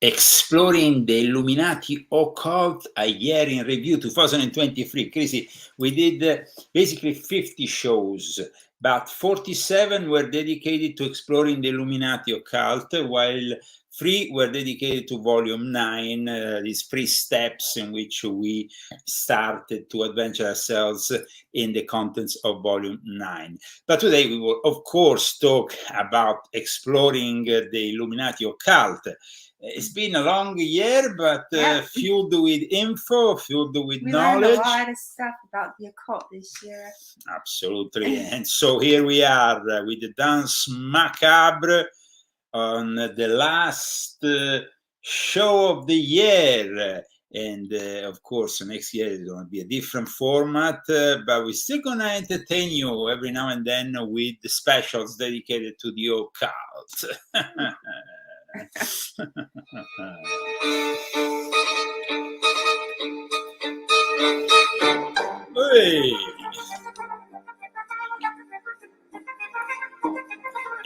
Exploring the Illuminati Occult, a year in review 2023. Chrissy, we did basically 50 shows, but 47 were dedicated to exploring the Illuminati Occult, while 3 were dedicated to Volume 9, these 3 steps in which we started to adventure ourselves in the contents of Volume 9. But today we will, of course, talk about exploring the Illuminati Occult. It's been a long year, but filled with info, filled with knowledge. We learned a lot of stuff about the occult this year. Absolutely. And so here we are with the Dance Macabre on the last show of the year. And of course, next year is going to be a different format, but we're still going to entertain you every now and then with the specials dedicated to the occult. Hey.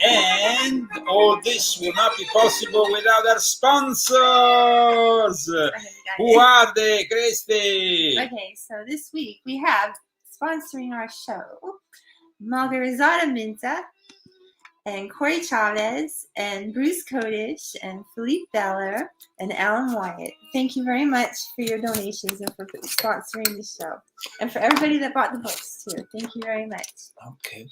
And all this will not be possible without our sponsors. Who are they, Christy? Okay, so this week we have sponsoring our show Margarizada Minta and Corey Chavez and Bruce Kodish and Philippe Beller and Alan Wyatt. Thank you very much for your donations and for sponsoring the show. And for everybody that bought the books too. Thank you very much. Okay.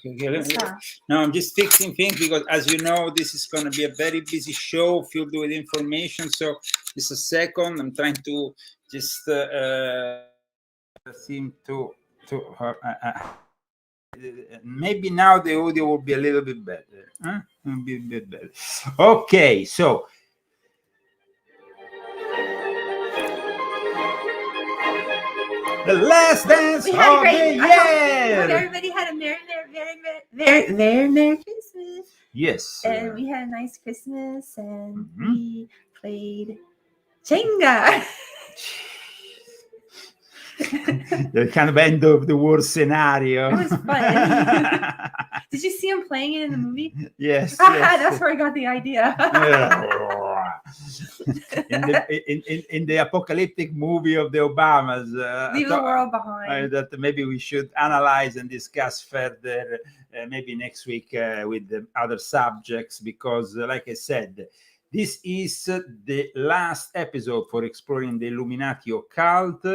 Now I'm just fixing things because, as you know, this is going to be a very busy show filled with information. So just a second. I'm trying to just seem to maybe now the audio will be a little bit better. Will be a bit better. Okay, so the last dance of the year. I hope everybody had a very Merry Christmas. Yes. And we had a nice Christmas, and we played Jenga. The kind of end of the world scenario. It was fun. Did you see him playing it in the movie? Yes. That's where I got the idea. in the apocalyptic movie of the Obamas, Leave the world behind. That maybe we should analyze and discuss further, maybe next week with the other subjects, because, like I said, this is the last episode for exploring the Illuminati Occult.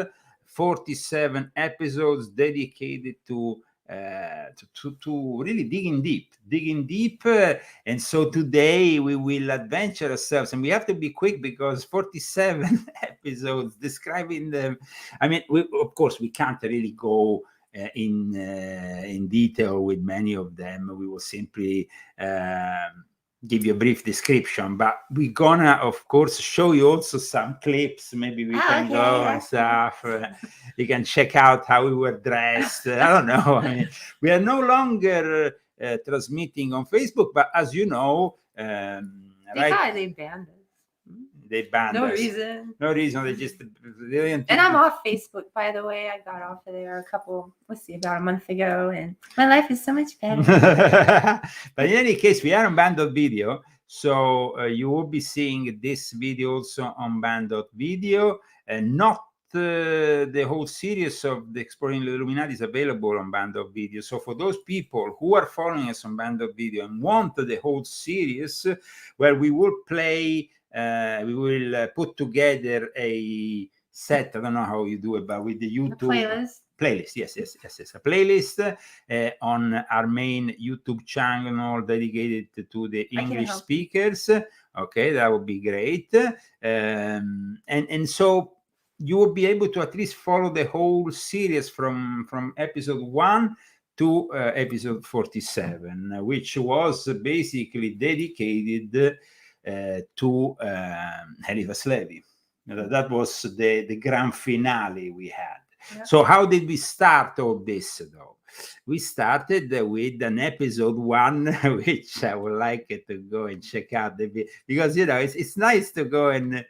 47 episodes dedicated to really digging deep, and so today we will adventure ourselves, and we have to be quick because 47 episodes describing them. I mean, of course we can't really go in detail with many of them. We will simply give you a brief description, but we're gonna, of course, show you also some clips. Maybe we can go and stuff. You can check out how we were dressed. I don't know. I mean, we are no longer transmitting on Facebook, but as you know, They banned us. They banned us. No reason. They just didn't. And I'm off Facebook, by the way. I got off of there about a month ago, and my life is so much better. But in any case, we are on Band.video, so you will be seeing this video also on Band.video, and not the whole series of the Exploring the Illuminati is available on Band.video. So for those people who are following us on Band.video and want the whole series, where we will play. We will put together a set. I don't know how you do it, but with the YouTube playlist. Yes. A playlist on our main YouTube channel dedicated to the English speakers. Okay, that would be great. And so you will be able to at least follow the whole series from episode 1 to episode 47, which was basically dedicated to Eliphas Levi. That was the grand finale we had. Yeah. So how did we start all this, though? We started with an episode 1, which I would like to go and check out, because, you know, it's nice to go and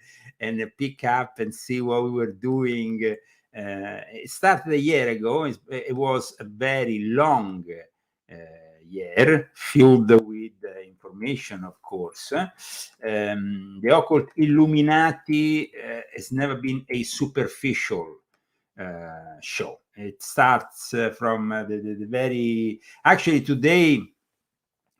pick up and see what we were doing. It started a year ago. It was a very long year, filled with information, of course. The occult Illuminati has never been a superficial show. It starts from the very... Actually, today,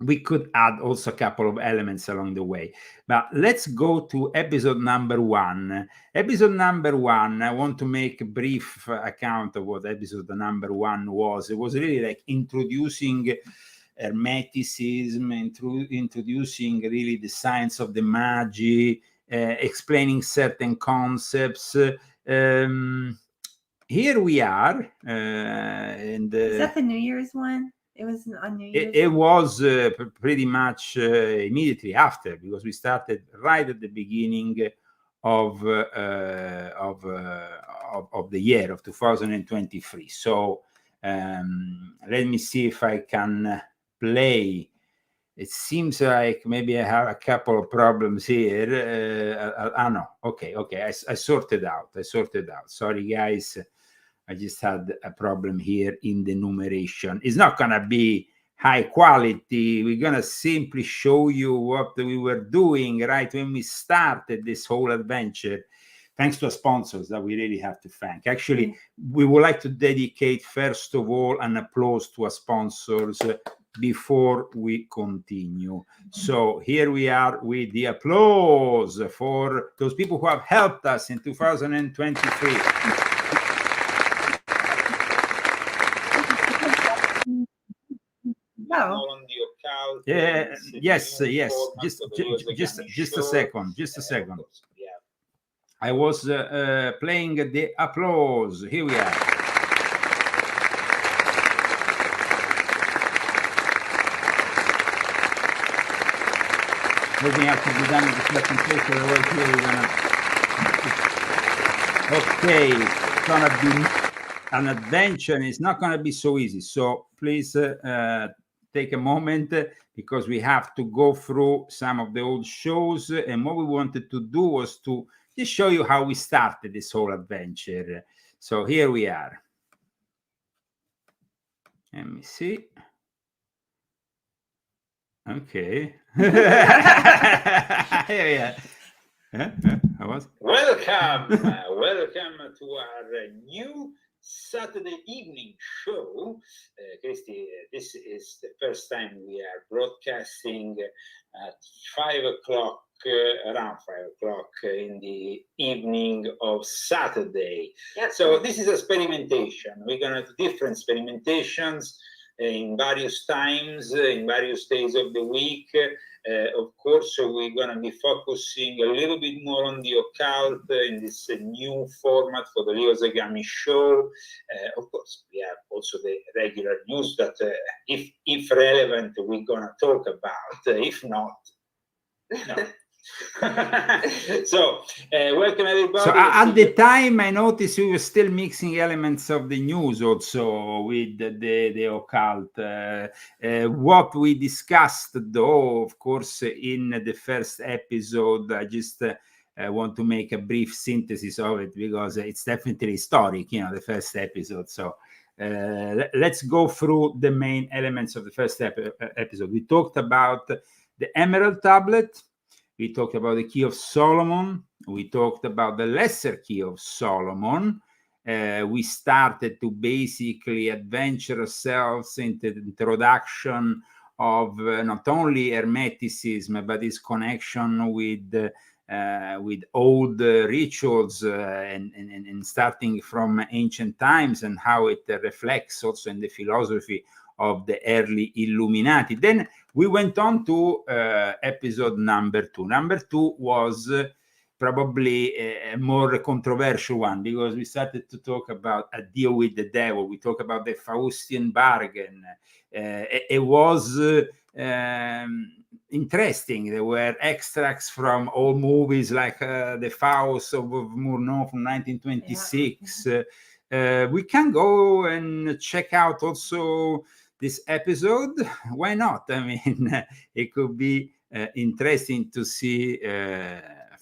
we could add also a couple of elements along the way. But let's go to episode number 1. Episode number 1, I want to make a brief account of what episode number 1 was. It was really like introducing Hermeticism, introducing really the science of the Magi, explaining certain concepts. Here we are. And Is that the New Year's one? It was on New Year's. It was pretty much immediately after, because we started right at the beginning of the year of 2023. So let me see if I can play. It seems like maybe I have a couple of problems here. No, okay. I sorted out. Sorry, guys. I just had a problem here in the numeration. It's not going to be high quality. We're going to simply show you what we were doing right when we started this whole adventure, thanks to our sponsors that we really have to thank. Actually, we would like to dedicate, first of all, an applause to our sponsors before we continue. So here we are with the applause for those people who have helped us in 2023. Oh. Yeah, yes. Just a second. I was playing the applause. Here we are. Everything has to be done in the certain place, otherwise here we're gonna... Okay, it's gonna be an adventure, and it's not gonna be so easy. So please take a moment, because we have to go through some of the old shows, and what we wanted to do was to just show you how we started this whole adventure. So here we are. Let me see. Okay. Here we are. Welcome to our new Saturday evening show. Christy, this is the first time we are broadcasting at 5 o'clock, around 5 o'clock in the evening of Saturday. Yep. So this is a experimentation. We're going to do different experimentations in various times, in various days of the week. Of course, we're going to be focusing a little bit more on the occult in this new format for the Leo Zagami show. Of course, we have also the regular news that, if relevant, we're going to talk about. If not, no. So welcome everybody. So at the time, I noticed we were still mixing elements of the news also with the occult. What we discussed, though, of course, in the first episode, I just want to make a brief synthesis of it, because it's definitely historic, the first episode. So let's go through the main elements of the first episode. We talked about the Emerald Tablet. We talked about the Key of Solomon. We talked about the Lesser Key of Solomon. We started to basically adventure ourselves into the introduction of not only Hermeticism, but its connection with old rituals, and starting from ancient times, and how it reflects also in the philosophy of the early Illuminati. Then we went on to episode number 2. Number 2 was probably a more controversial one, because we started to talk about a deal with the devil. We talked about the Faustian bargain. It was interesting. There were extracts from old movies like The Faust of Murnau from 1926. Yeah. We can go and check out also this episode. Why not? I mean, it could be interesting to see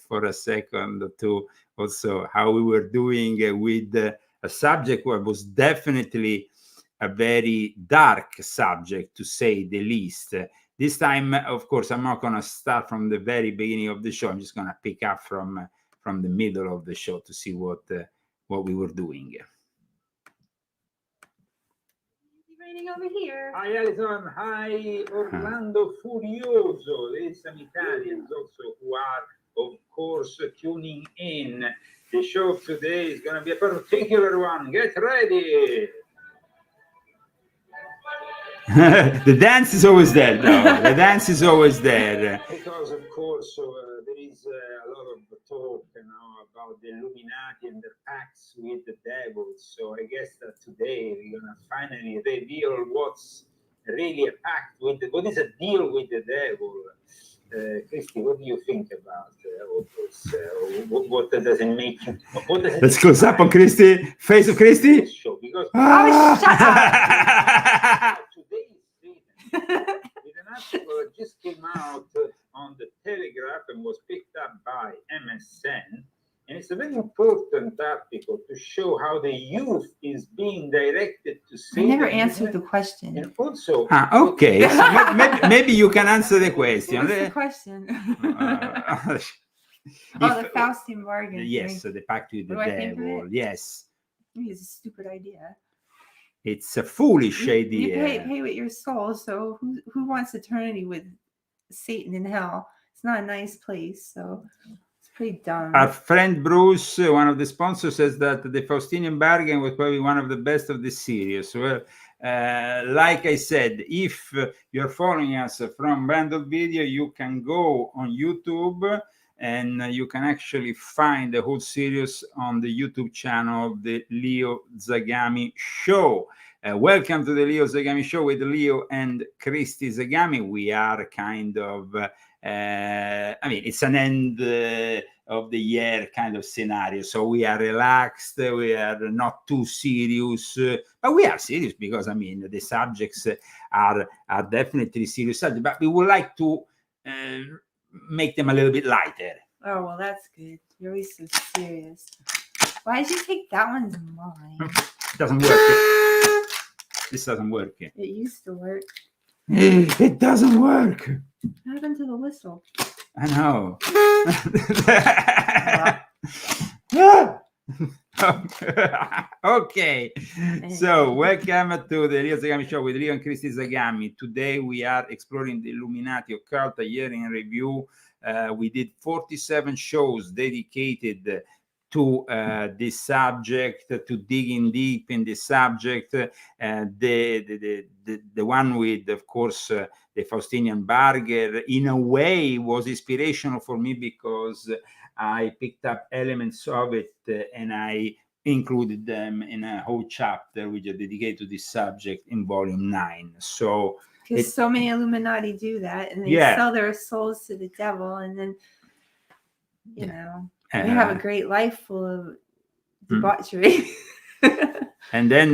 for a second to also how we were doing with a subject that was definitely a very dark subject, to say the least. This time, of course, I'm not going to start from the very beginning of the show. I'm just going to pick up from the middle of the show to see what we were doing. Raining over here. Hi Alison, hi Orlando Furioso. There's some Italians also who are, of course, tuning in. The show today is going to be a particular one. Get ready. The dance is always there, though. The dance is always there. Because, of course, there is a lot of talk about the Illuminati and their pacts with the devil. So I guess that today we're going to finally reveal what's really a pact with what is a deal with the devil. Christy, what do you think about all this? What does it make you? Let's close up on Christy. Face of Christy. Show, because shut up! Today with an article that just came out on the Telegraph and was picked up by MSN, and it's a very important article to show how the youth is being directed to I Satan. never answered the question. And also, Okay. So maybe you can answer the question. What's the question? The Faustian bargain. Yes, so the pact with the What do I think of devil. it? Yes. I think it's a stupid idea. It's a foolish You idea. pay with your soul, so who wants eternity with Satan in hell? It's not a nice place, so it's pretty dumb. Our friend Bruce, one of the sponsors, says that the Faustinian bargain was probably one of the best of the series. Well, like I said, if you're following us from Bundled Video, you can go on YouTube and you can actually find the whole series on the YouTube channel, the Leo Zagami Show. Welcome to the Leo Zagami Show with Leo and Christy Zagami. We are kind of, it's an end of the year kind of scenario. So we are relaxed, we are not too serious, but we are serious because, the subjects are definitely serious subjects, but we would like to make them a little bit lighter. Oh, well, that's good. You're always so serious. Why did you take that one to mine? It doesn't work. This doesn't work. It used to work. It doesn't work. What happened to the whistle? I know. Okay, so welcome to the Leo Zagami Show with Leo and Christy Zagami. Today we are exploring the Illuminati Occult, a year in review. We did 47 shows dedicated to this subject, to digging deep in this subject. The one with, of course, the Faustinian bargain, in a way, was inspirational for me because I picked up elements of it and I included them in a whole chapter which is dedicated to this subject in volume 9. So because so many Illuminati do that, and they sell their souls to the devil, and then you have a great life full of debauchery. And then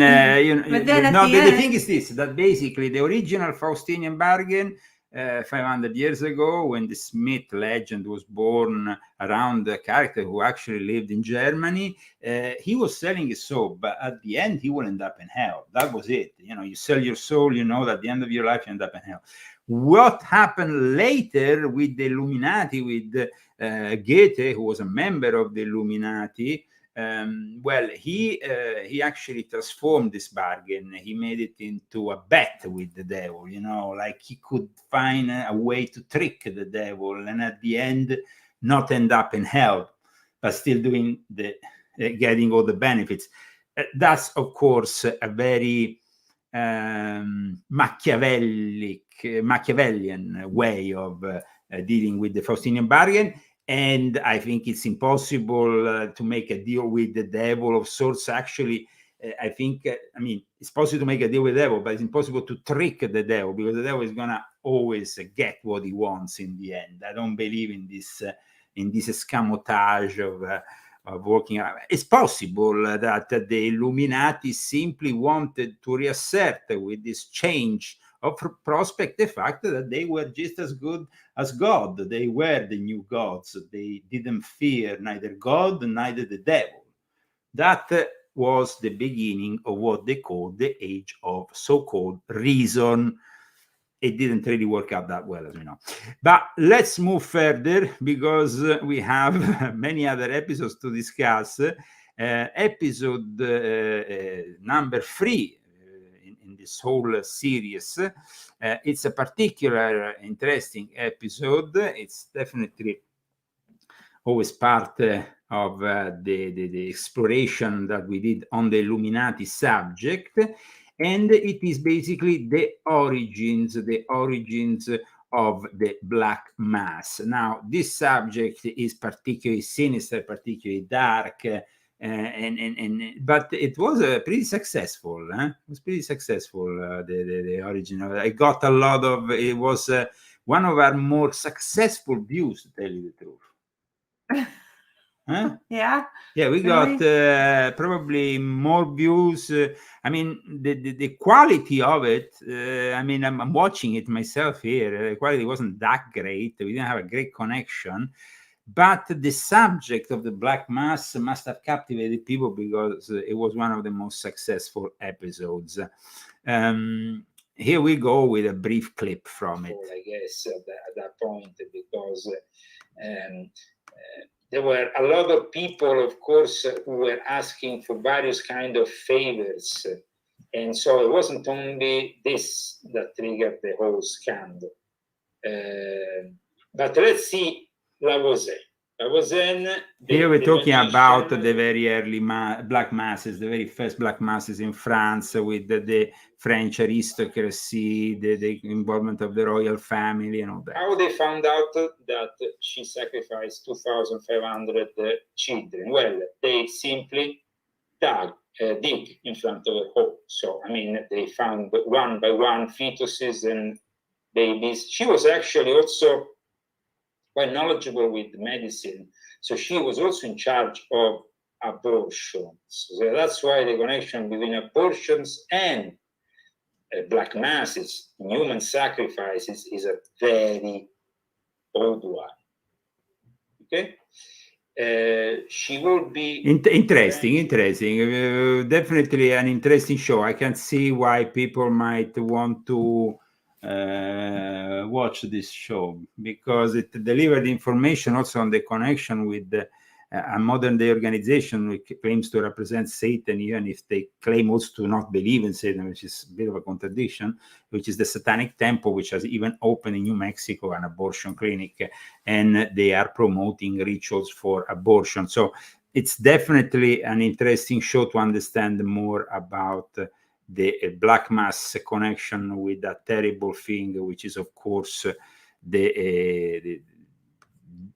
but then the thing is this, that basically the original Faustinian bargain 500 years ago, when the Smith legend was born around the character who actually lived in Germany, he was selling his soul, but at the end he will end up in hell. That was it. You sell your soul, that at the end of your life you end up in hell. What happened later with the Illuminati, with Goethe, who was a member of the Illuminati, he actually transformed this bargain. He made it into a bet with the devil, like he could find a way to trick the devil and at the end not end up in hell, but still doing getting all the benefits. That's, of course, a very Machiavellian way of dealing with the Faustinian bargain. And I think it's impossible to make a deal with the devil of sorts. Actually, I think, it's possible to make a deal with the devil, but it's impossible to trick the devil because the devil is going to always get what he wants in the end. I don't believe in this escamotage of working out. It's possible that the Illuminati simply wanted to reassert with this change of prospect the fact that they were just as good as God. They were the new gods. They didn't fear neither God, neither the devil. That was the beginning of what they called the age of so-called reason. It didn't really work out that well, as we know. But let's move further, because we have many other episodes to discuss. Episode number 3 in this whole series. It's a particular interesting episode. It's definitely always part of the exploration that we did on the Illuminati subject. And it is basically the origins of the black mass. Now, this subject is particularly sinister, particularly dark, but it was pretty successful. It was pretty successful. The origin of it. I got a lot of. It was one of our more successful views, to tell you the truth. Huh? Yeah. Yeah, we Really? got probably more views. I mean, the quality of it. I mean, I'm watching it myself here. The quality wasn't that great. We didn't have a great connection, but the subject of the black mass must have captivated people because it was one of the most successful episodes. Here we go with a brief clip from it. I guess at that point, because there were a lot of people, of course, who were asking for various kind of favors. And so it wasn't only this that triggered the whole scandal. But let's see Lavoisier. Here we're talking about the very early black masses, the very first black masses in France, with the French aristocracy, the involvement of the royal family and all that. How they found out that she sacrificed 2,500 children? Well, they simply dig in front of her home. So, I mean, they found one by one fetuses and babies. She was actually also quite knowledgeable with medicine. So she was also in charge of abortions. So that's why the connection between abortions and black masses, human sacrifices, is a very old one. Okay? She will be interesting. Definitely an interesting show. I can see why people might want to watch this show, because it delivered information also on the connection with a modern day organization which claims to represent Satan, even if they claim also to not believe in Satan, which is a bit of a contradiction, which is the Satanic Temple, which has even opened in New Mexico an abortion clinic, and they are promoting rituals for abortion. So it's definitely an interesting show to understand more about the black mass connection with that terrible thing, which is, of course, the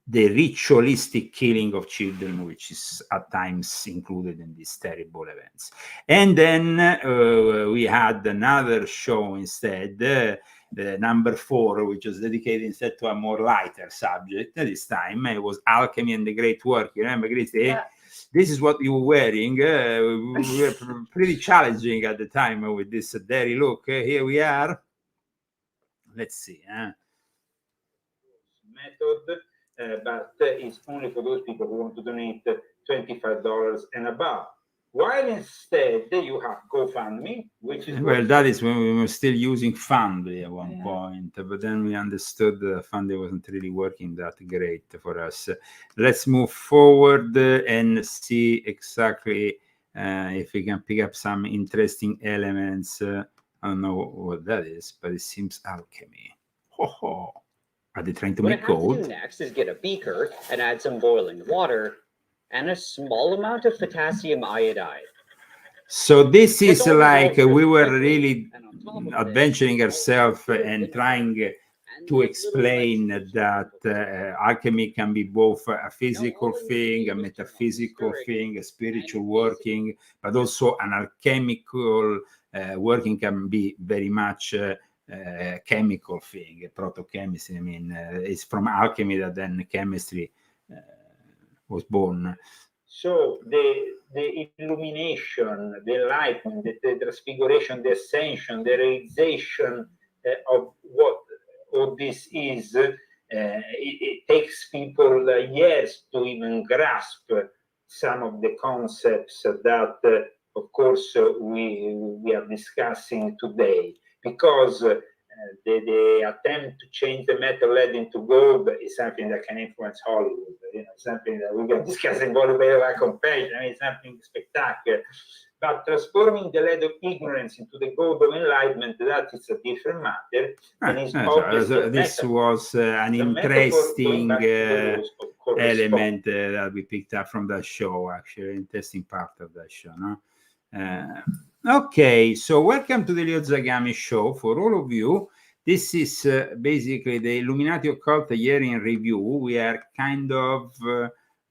ritualistic killing of children, which is at times included in these terrible events. And then we had another show instead, number 4, which was dedicated instead to a more lighter subject. This time it was alchemy and the great work. You remember, Christy? Yeah. This is what you were wearing. We were pretty challenging at the time with this dirty look. Here we are. Let's see. Method, but it's only for those people who want to donate $25 and above. While instead you have GoFundMe, which is... Well, that is when we were still using Fundly at one point, but then we understood Fundly wasn't really working that great for us. Let's move forward and see exactly if we can pick up some interesting elements. I don't know what that is, but it seems alchemy. Ho. Are they trying to make gold? What I have to do next is get a beaker and add some boiling water and a small amount of potassium iodide. So this is like we were really adventuring ourselves and trying to explain that alchemy can be both a physical thing, a metaphysical thing, a spiritual working, but also an alchemical working can be very much chemical thing, proto-chemistry. I mean, it's from alchemy that then chemistry was born. So the illumination, the enlightenment, the transfiguration, the ascension, the realization of what all this is, it takes people years to even grasp some of the concepts that, of course, we are discussing today, because the attempt to change the metal lead into gold is something that can influence Hollywood. Something that we're going to discuss in paperback on page. It's something spectacular. But transforming the lead of ignorance into the gold of enlightenment, that is a different matter. And it's this was an interesting element that we picked up from that show, actually, interesting part of that show. No? Okay, so welcome to the Leo Zagami show. For all of you, this is basically the Illuminati Occult Year in Review. We are kind of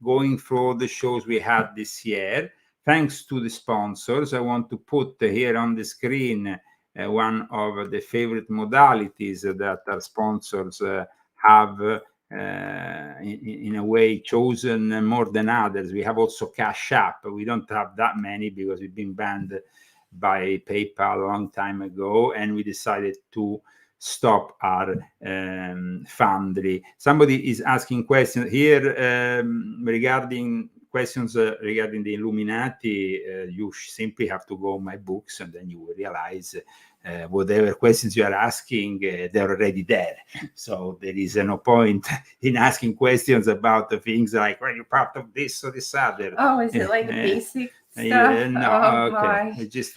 going through the shows we had this year. Thanks to the sponsors, I want to put here on the screen one of the favorite modalities that our sponsors have in a way chosen more than others. We have also Cash App. We don't have that many because we've been banned by PayPal a long time ago, and we decided to stop our Foundry. Somebody is asking questions here regarding regarding the Illuminati. You simply have to go my books, and then you will realize whatever questions you are asking, they're already there. So there is no point in asking questions about the things like, well, you're part of this or this other. Oh, is it like the basic stuff? No, okay. You just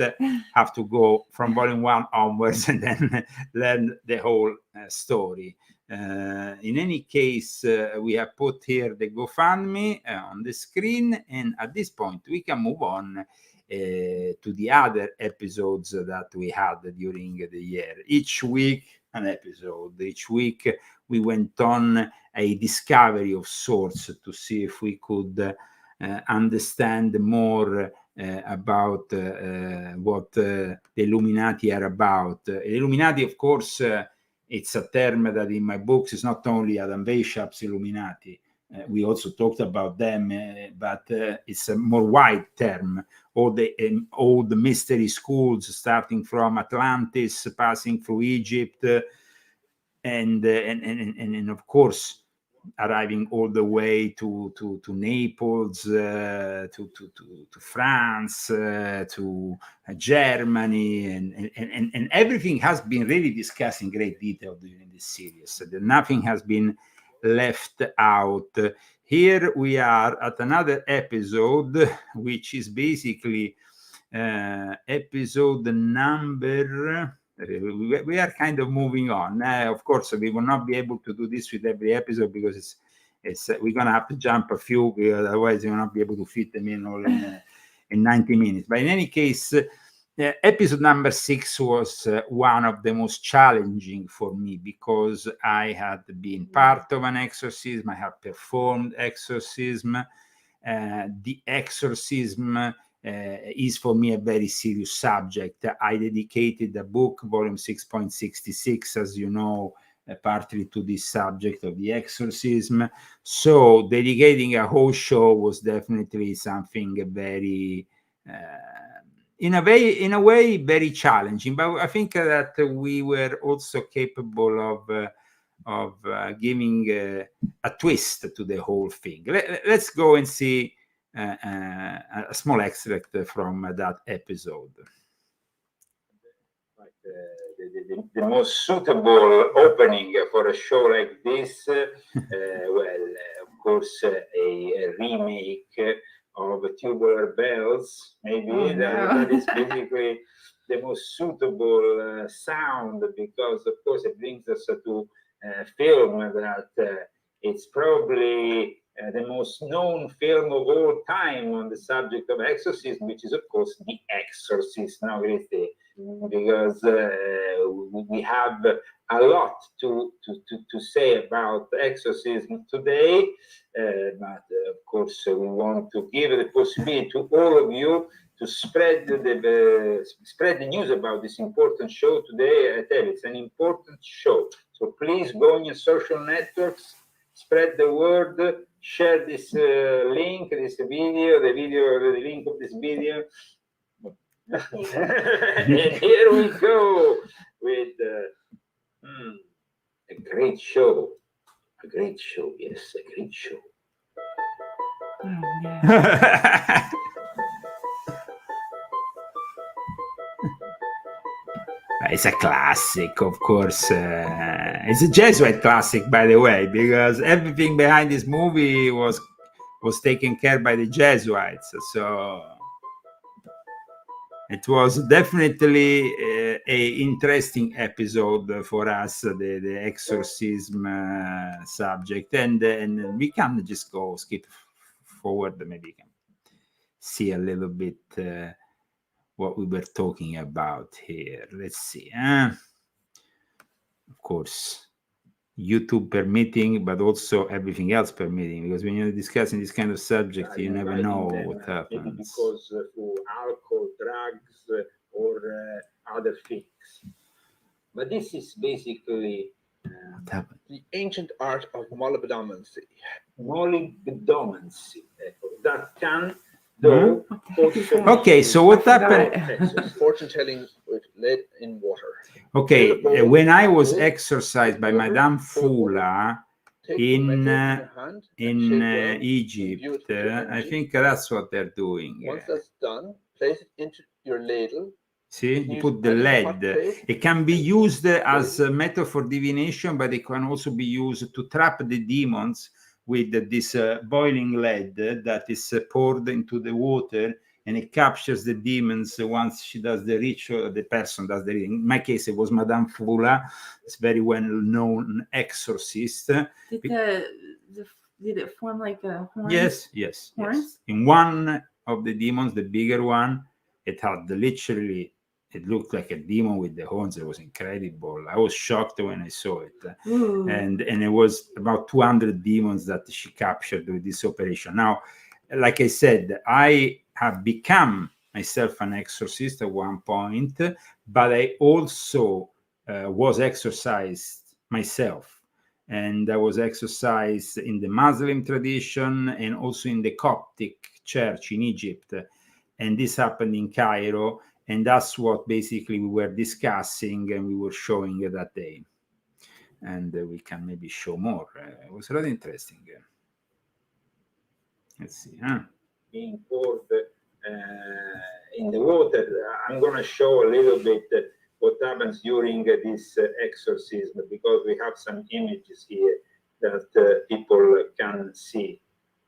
have to go from volume 1 onwards and then learn the whole story. In any case, we have put here the GoFundMe on the screen, and at this point we can move on to the other episodes that we had during the year. Each week an episode. Each week we went on a discovery of sorts to see if we could understand more about what the Illuminati are about. Illuminati, of course, it's a term that in my books is not only Adam Weishaupt's Illuminati. We also talked about them, but it's a more wide term. All the mystery schools, starting from Atlantis, passing through Egypt, and of course arriving all the way to Naples, to France, to Germany, and everything has been really discussed in great detail during this series. So nothing has been left out. Here we are at another episode, which is basically episode number. We are kind of moving on. Of course, we will not be able to do this with every episode because it's we're gonna have to jump a few, because otherwise we will not be able to fit them in all in 90 minutes. But in any case, episode number 6 was one of the most challenging for me, because I had been part of an exorcism. I had performed exorcism. The exorcism is for me a very serious subject. I dedicated the book, volume 6.66, as you know, partly to this subject of the exorcism. So dedicating a whole show was definitely something very in a way very challenging, but I think that we were also capable of giving a twist to the whole thing. Let's go and see a small extract from that episode. The most suitable opening for a show like this, of course, a remake of Tubular Bells, maybe. That is basically the most suitable sound, because of course it brings us to a film that it's probably the most known film of all time on the subject of exorcism, which is of course The Exorcist. Now, because we have a lot to say about exorcism today, but of course we want to give the possibility to all of you to spread the news about this important show today. I tell you, it's an important show. So please go on your social networks, spread the word, share this link, this video, the link of this video. And here we go with a great show. A great show, yes, a great show. Oh, yeah. It's a classic, of course. It's a Jesuit classic, by the way, because everything behind this movie was taken care by the Jesuits. So it was definitely a interesting episode for us, the exorcism subject, and we can just skip forward. Maybe you can see a little bit what we were talking about here. Let's see. Of course, YouTube permitting, but also everything else permitting, because when you're discussing this kind of subject, you never know what happens. Maybe because through alcohol, drugs, or other things. But this is basically What happened? The ancient art of molybdomancy. molybdomancy. That can, though, also... Okay, so what happened? Fortune telling with lead in water. Okay, when I was exorcised by Madame Fula in Egypt, I think that's what they're doing. Once that's done, place it into your ladle. See, you put the lead. It can be used as a method for divination, but it can also be used to trap the demons with this boiling lead that is poured into the water, and it captures the demons once she does the ritual, the person does the ritual. In my case, it was Madame Fula. It's very well-known exorcist. Did it form like a horn? Yes. Horns? In one of the demons, the bigger one, it had literally, it looked like a demon with the horns. It was incredible. I was shocked when I saw it. And it was about 200 demons that she captured with this operation. Now, like I said, I have become myself an exorcist at one point, but I also was exorcised myself. And I was exorcised in the Muslim tradition and also in the Coptic church in Egypt. And this happened in Cairo. And that's what basically we were discussing and we were showing that day. And we can maybe show more. It was really interesting. Let's see. Being poured in the water. I'm going to show a little bit what happens during this exorcism, because we have some images here that people can see.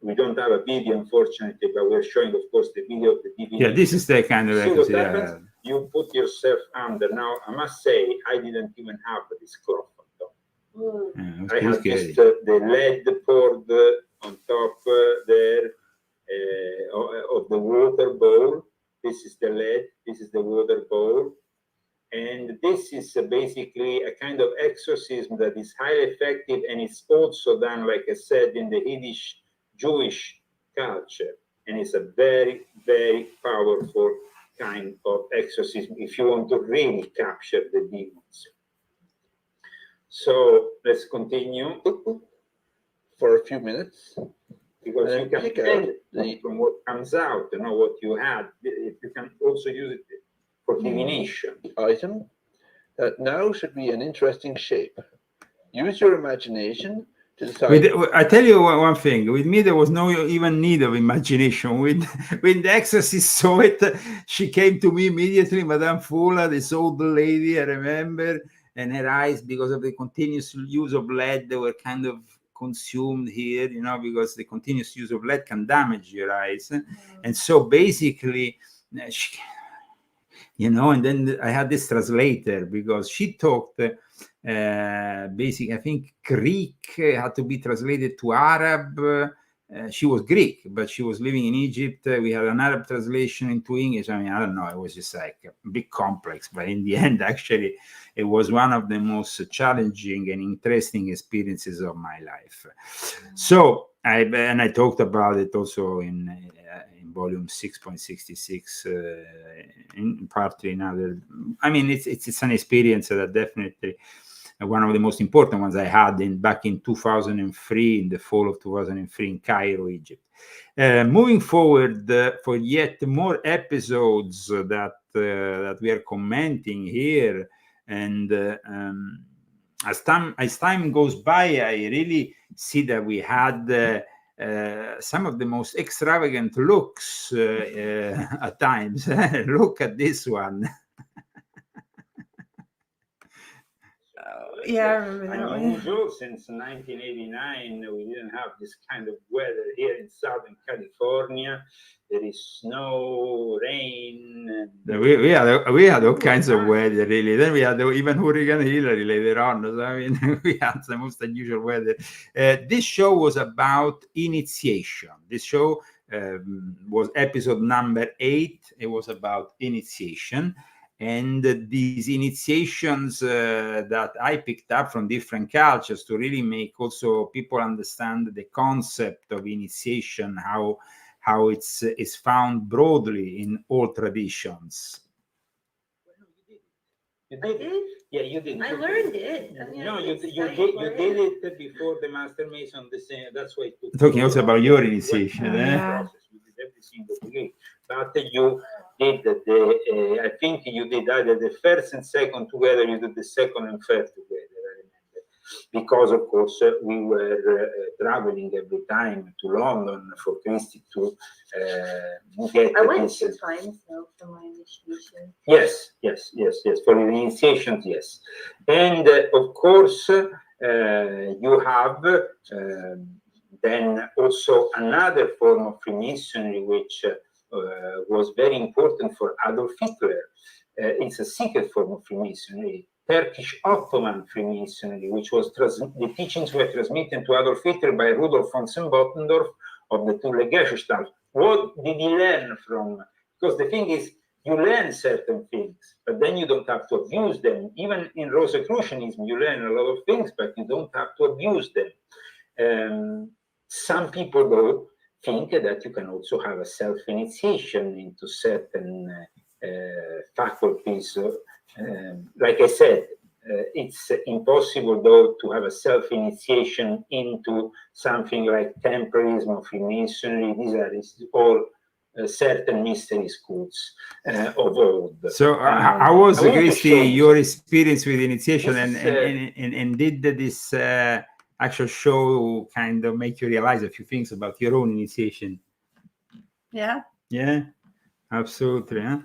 We don't have a video, unfortunately, but we're showing, of course, the video of the DVD. Yeah, this is the kind of exorcism. What happens? You put yourself under. Now, I must say, I didn't even have this cloth on top. I had just the lead poured on top there of the water bowl. This is the lead, this is the water bowl. And this is basically a kind of exorcism that is highly effective, and it's also done, like I said, in the Yiddish Jewish culture. And it's a very, very powerful kind of exorcism if you want to really capture the demons. So let's continue for a few minutes. Because you can tell from what comes out, you know, what you had. You can also use it for divination. Item that now should be an interesting shape. Use your imagination to decide. I tell you one thing. With me, there was no even need of imagination. When the exorcist saw it, she came to me immediately, Madame Fula, this old lady, I remember, and her eyes, because of the continuous use of lead, they were kind of consumed here, you know, because the continuous use of lead can damage your eyes. And so basically, she, you know, and then I had this translator because she talked basically, I think Greek had to be translated to Arab. She was Greek, but she was living in Egypt. We had an Arab translation into English. I mean, I don't know. It was just like a big complex. But in the end, actually, it was one of the most challenging and interesting experiences of my life. So, I talked about it also in volume 6.66, partly in other. I mean, it's an experience that definitely one of the most important ones I had back in 2003, in the fall of 2003 in Cairo, Egypt. Moving forward for yet more episodes that we are commenting here, and as time goes by, I really see that we had some of the most extravagant looks at times. Look at this one. Yeah, I remember that one. Unusual. Since 1989, we didn't have this kind of weather here in Southern California. There is snow, rain. We had all kinds of weather, really. Then we had even Hurricane Hillary later on. So, I mean, we had the most unusual weather. This show was about initiation. This show was episode number 8. It was about initiation. And these initiations that I picked up from different cultures to really make also people understand the concept of initiation, how it's found broadly in all traditions. You did it? Yeah, you did. I learned it. No, you did it before the Master Mason. That's why it took Talking also about your initiation. Yeah. We did every single degree. But you did I think you did either the first and second together. You did the second and third together. I remember, because of course we were traveling every time to London for Christy to get. I went 2 times though for my initiation. Yes. For the initiations, yes. And of course, you have then also another form of Freemasonry, which was very important for Adolf Hitler. It's a secret form of Freemasonry, Turkish Ottoman Freemasonry, which was the teachings were transmitted to Adolf Hitler by Rudolf von Sembotendorf of the Thule Gesellschaft. What did he learn from? Because the thing is, you learn certain things, but then you don't have to abuse them. Even in Rosicrucianism, you learn a lot of things, but you don't have to abuse them. Some people, though, think that you can also have a self-initiation into certain faculties. Like I said, it's impossible, though, to have a self-initiation into something like temporism or Freemasonry. These are all certain mystery schools of old. So, how was, Christy, your experience with initiation, and did this actual show kind of make you realize a few things about your own initiation? Yeah. Yeah, absolutely. Huh?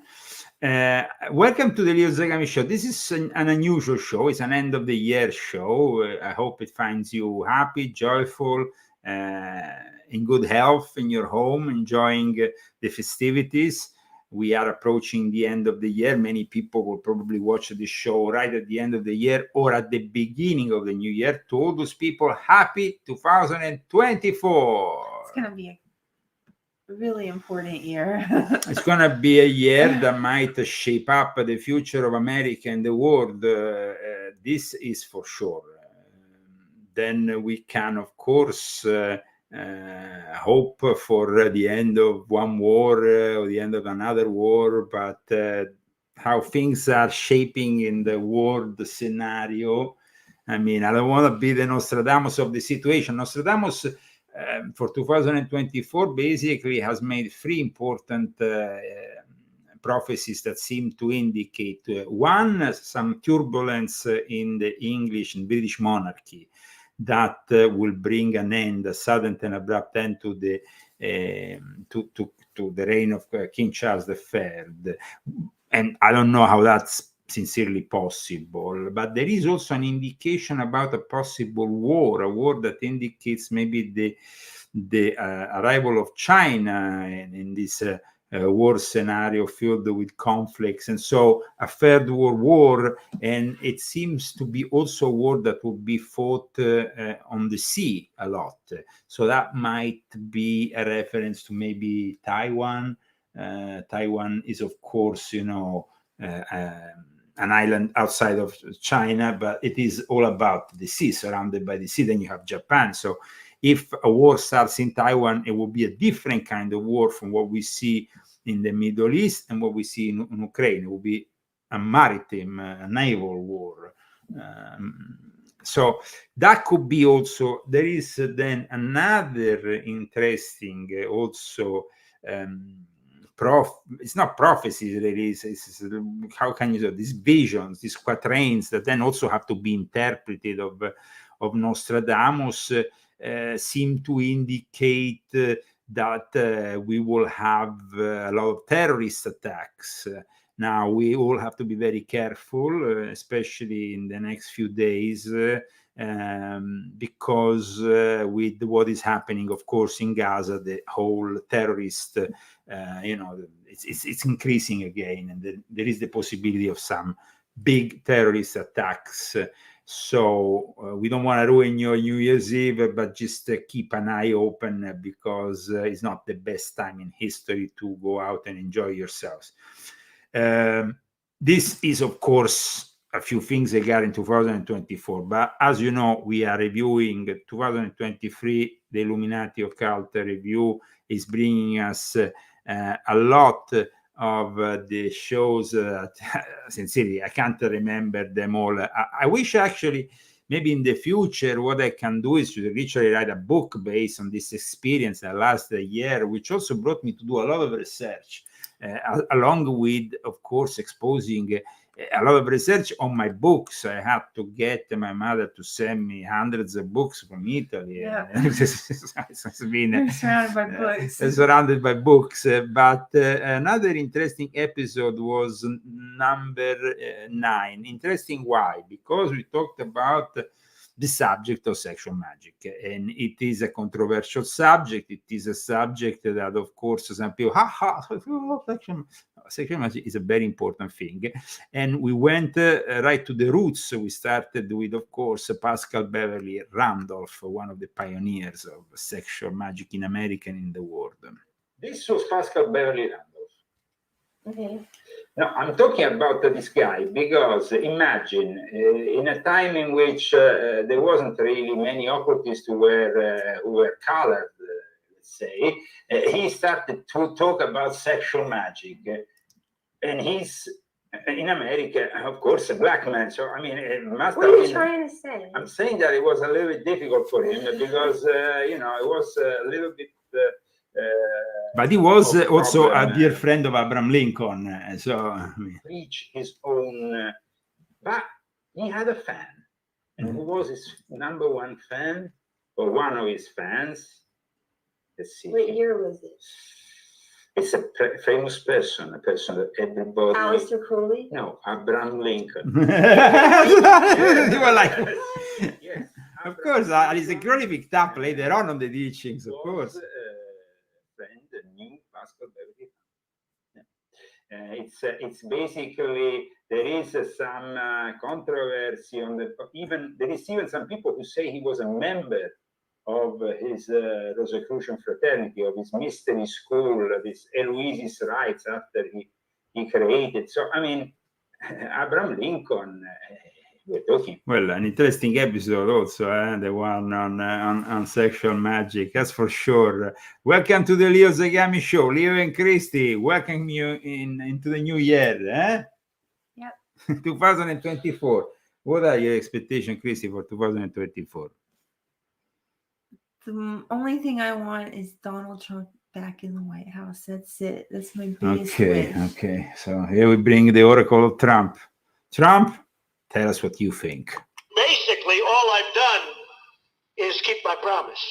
Welcome to the Leo Zagami show. This is an unusual show. It's an end of the year show. I hope it finds you happy, joyful, in good health in your home, enjoying the festivities. We are approaching the end of the year. Many people will probably watch this show right at the end of the year or at the beginning of the new year. To all those people, happy 2024. It's going to be a really important year. It's going to be a year that might shape up the future of America and the world. This is for sure. Then we can, of course, hope for the end of one war or the end of another war, but how things are shaping in the world scenario, I mean, I don't want to be the Nostradamus of the situation. Nostradamus for 2024 basically has made 3 important prophecies that seem to indicate one, some turbulence in the English and British monarchy that will bring an end, a sudden and abrupt end to the reign of King Charles III. And I don't know how that's sincerely possible, but there is also an indication about a possible war, a war that indicates maybe the arrival of China in this war scenario filled with conflicts, and so a third world war, and it seems to be also a war that will be fought on the sea a lot. So that might be a reference to maybe Taiwan. Taiwan is, of course, an island outside of China, but it is all about the sea, surrounded by the sea. Then you have Japan. So if a war starts in Taiwan, it will be a different kind of war from what we see in the Middle East and what we see in Ukraine. It will be a maritime, naval war. So that could be also, there is then another interesting also, it's not prophecies, really, it's how can you say, these visions, these quatrains that then also have to be interpreted of Nostradamus. seem to indicate that we will have a lot of terrorist attacks. Now, we all have to be very careful, especially in the next few days, because with what is happening, of course, in Gaza, the whole terrorist, it's increasing again, and there is the possibility of some big terrorist attacks. So we don't want to ruin your New Year's Eve, but just keep an eye open, because it's not the best time in history to go out and enjoy yourselves. This is, of course, a few things regarding 2024, but as you know, we are reviewing 2023. The Illuminati Occult Review is bringing us a lot of the shows. Sincerely, I can't remember them all. I wish, actually, maybe in the future, what I can do is to literally write a book based on this experience that lasted a year, which also brought me to do a lot of research, along with, of course, exposing a lot of research on my books. I had to get my mother to send me hundreds of books from Italy. Yeah. It's been You're surrounded by books. Surrounded by books. But another interesting episode was number 9. Interesting, why? Because we talked about the subject of sexual magic, and it is a controversial subject. It is a subject that, of course, some people, sexual magic is a very important thing. And we went right to the roots. We started with, of course, Pascal Beverly Randolph, one of the pioneers of sexual magic in America and in the world. This was Pascal Beverly Randolph. Okay. Now, I'm talking about this guy because imagine in a time in which there wasn't really many occultists who were colored, let's say, he started to talk about sexual magic. And he's, in America, of course, a black man. So, I mean, it must What have are you been... trying to say? I'm saying that it was a little bit difficult for him because, it was a little bit... but he was also a dear friend of Abraham Lincoln. Reach his own... but he had a fan. And who was his number one fan? Or one of his fans? Let's see. What year was it? It's a famous person, a person that everybody... Aleister Crowley? No, Abraham Lincoln. You were like... Yes. Of course, Aleister Crowley picked up later on the teachings, of course. Friend, new Pascal Beverly. It's basically, there is some controversy on there is even some people who say he was a member of his Rosicrucian fraternity, of his mystery school, this Eloise's rites after he created. So, I mean, Abraham Lincoln, we're talking. Well, an interesting episode also, the one on sexual magic, that's for sure. Welcome to the Leo Zagami show. Leo and Christy, welcome you into the new year. Yep. 2024. What are your expectations, Christy, for 2024? The only thing I want is Donald Trump back in the White House. That's it. That's my biggest wish. Okay. So here we bring the Oracle of Trump. Trump, tell us what you think. Basically, all I've done is keep my promise.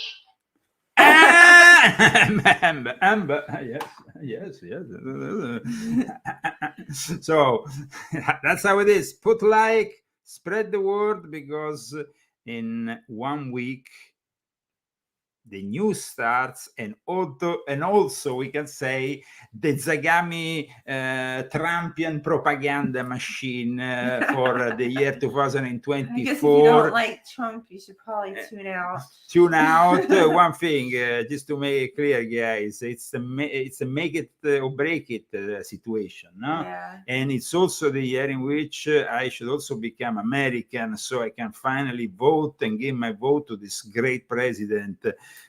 Yes. So that's how it is. Put like, spread the word, because in 1 week the news starts, and also we can say the Zagami Trumpian propaganda machine for the year 2024. I guess if you don't like Trump, you should probably tune out. Tune out. One thing, just to make it clear, guys, it's a make it or break it situation, no? Yeah. And it's also the year in which I should also become American, so I can finally vote and give my vote to this great president,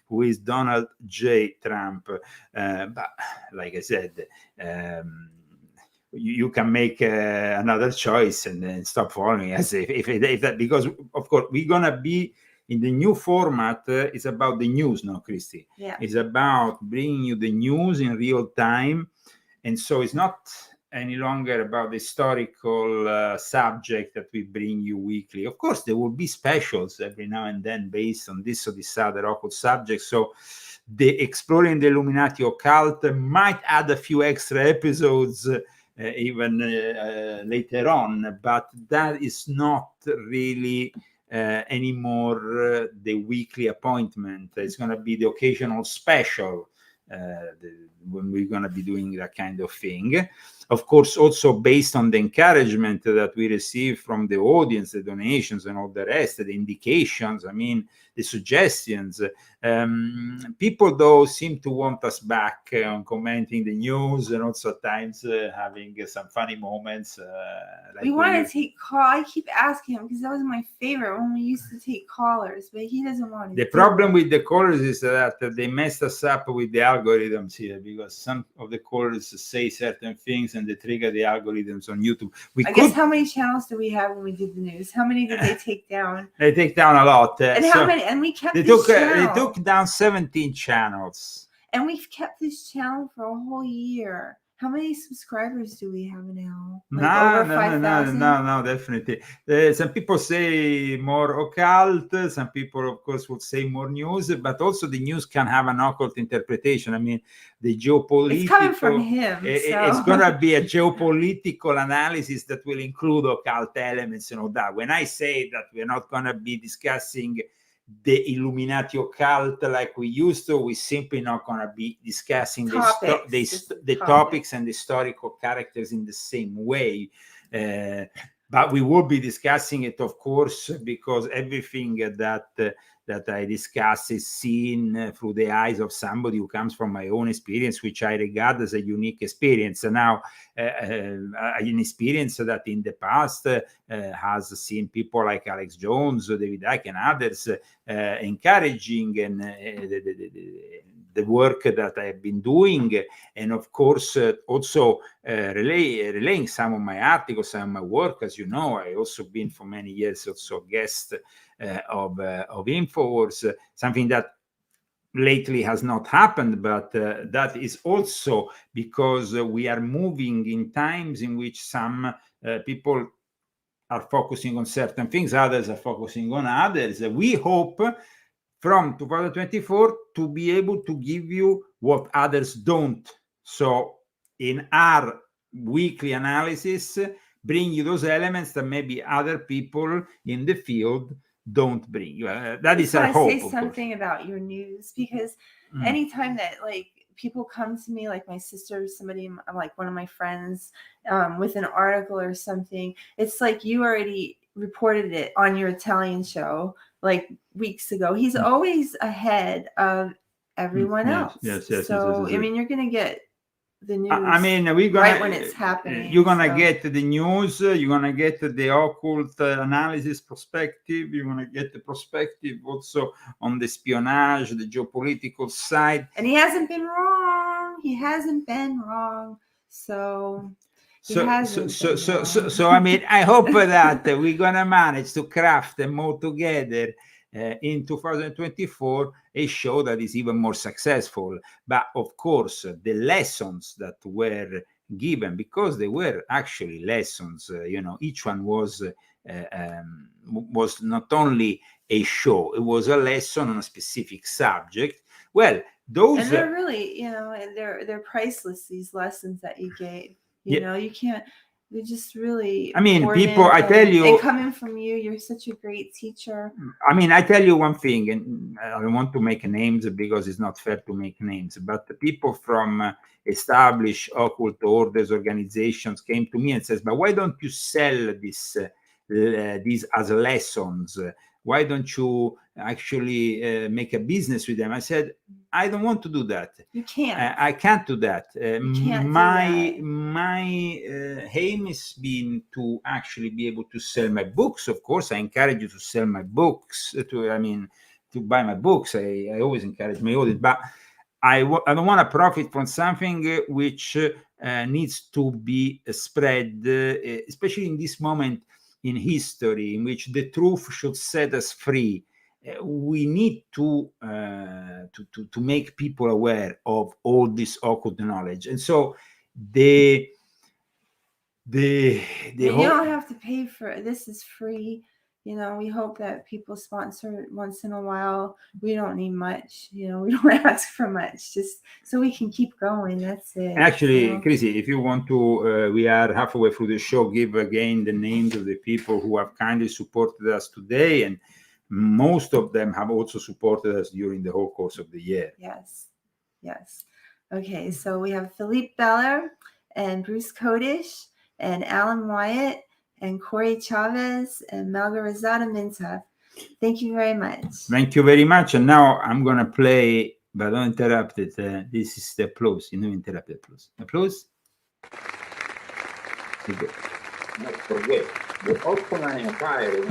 who is Donald J. Trump. But like I said, you can make another choice and then stop following us if that, because of course we're gonna be in the new format. It's about the news now, Christy. Yeah. It's about bringing you the news in real time, and so it's not any longer about the historical subject that we bring you weekly. Of course, there will be specials every now and then based on this or this other occult subject. So the Exploring the Illuminati Occult might add a few extra episodes even later on, but that is not really anymore the weekly appointment. It's going to be the occasional special when we're going to be doing that kind of thing. Of course, also based on the encouragement that we receive from the audience, the donations and all the rest, the indications, I mean, the suggestions. People, though, seem to want us back on commenting the news and also at times having some funny moments. Like we want to take call. I keep asking him because that was my favorite when we used to take callers, but he doesn't want to. The problem with the callers is that they messed us up with the algorithms here, because some of the callers say certain things and they trigger the algorithms on YouTube. I guess how many channels do we have when we did the news? How many did they take down? They take down a lot. And how many? And we kept they took down 17 channels. And we've kept this channel for a whole year. How many subscribers do we have now? Like No, definitely. Some people say more occult. Some people, of course, would say more news, but also the news can have an occult interpretation. I mean, the geopolitical... It's coming from him. It's going to be a geopolitical analysis that will include occult elements and all that. When I say that we're not going to be discussing the Illuminati occult like we used to, we're simply not going to be discussing the topics and the historical characters in the same way. But we will be discussing it, of course, because everything that I discuss is seen through the eyes of somebody who comes from my own experience, which I regard as a unique experience. And now, an experience that in the past has seen people like Alex Jones, David Icke, and others encouraging and the work that I have been doing, and of course also relaying some of my articles, some of my work. As you know, I also been for many years also guest of InfoWars, something that lately has not happened, but that is also because we are moving in times in which some people are focusing on certain things, others are focusing on others. We hope from 2024 to be able to give you what others don't. So in our weekly analysis, bring you those elements that maybe other people in the field don't bring you. That is our hope. Say something about your news, because anytime that like people come to me, like my sister, somebody, like one of my friends, with an article or something, it's like you already reported it on your Italian show like weeks ago. He's always ahead of everyone else. Yes. So I mean, you're gonna get the news. I mean, we're gonna right when it's happening. You're gonna get the news. You're gonna get the occult analysis perspective. You're gonna get the perspective also on the espionage, the geopolitical side. And he hasn't been wrong. So I mean, I hope that we're gonna manage to craft them all together in 2024, a show that is even more successful. But of course, the lessons that were given, because they were actually lessons, each one was not only a show, it was a lesson on a specific subject. Well, those, and they're really, they're priceless, these lessons that you gave. You can't, they're just really, I mean, people, I tell you, they come in from you. You're such a great teacher. I mean, I tell you one thing, and I don't want to make names because it's not fair to make names, but the people from established occult orders, organizations came to me and says, but why don't you sell these as lessons? Why don't you actually make a business with them? I said, I don't want to do that. You can't. I can't do that. My aim has been to actually be able to sell my books. Of course, I encourage you to sell my books. To buy my books. I always encourage my audience, but I don't want to profit from something which needs to be spread, especially in this moment in history in which the truth should set us free. We need to make people aware of all this occult knowledge. And so the the You whole don't have to pay for this. Is free. You know, we hope that people sponsor it once in a while. We don't need much. You know, we don't ask for much, just so we can keep going. That's it. actually, So, Chrissy, if you want to, we are halfway through the show. Give again the names of the people who have kindly supported us today, and most of them have also supported us during the whole course of the year. yes. Okay, so we have Philippe Beller and Bruce Kodish and Alan Wyatt and Corey Chavez and Margarizada Minta. Thank you very much. Thank you very much. And now I'm going to play, but don't interrupt it. This is the applause. You know, interrupt the applause. Applause. Not forget, the Ottoman Empire.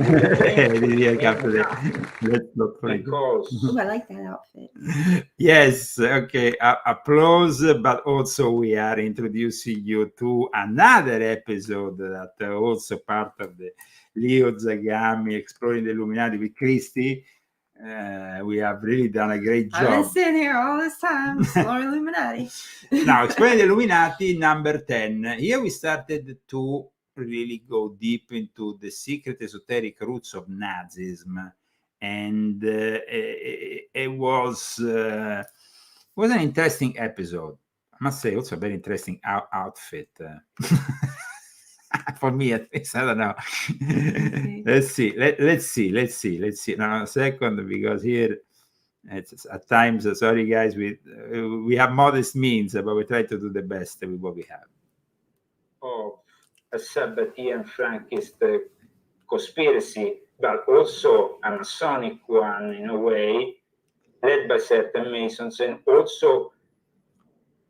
Let's not forget. Because Oh, I like that outfit. Yes, okay. Applause, but also we are introducing you to another episode that also part of the Leo Zagami Exploring the Illuminati with Christy. We have really done a great job. I've been sitting here all this time exploring Illuminati. Now, Exploring the Illuminati, number 10. Here we started to really go deep into the secret esoteric roots of Nazism. And it was an interesting episode. I must say, also a very interesting outfit. For me, at least, I don't know. Let's see. Let's see. Now, a second, because here it's at times. Sorry, guys, we have modest means, but we try to do the best with what we have. of a Sabbatean Frankist conspiracy, but also a Masonic one in a way, led by certain Masons, and also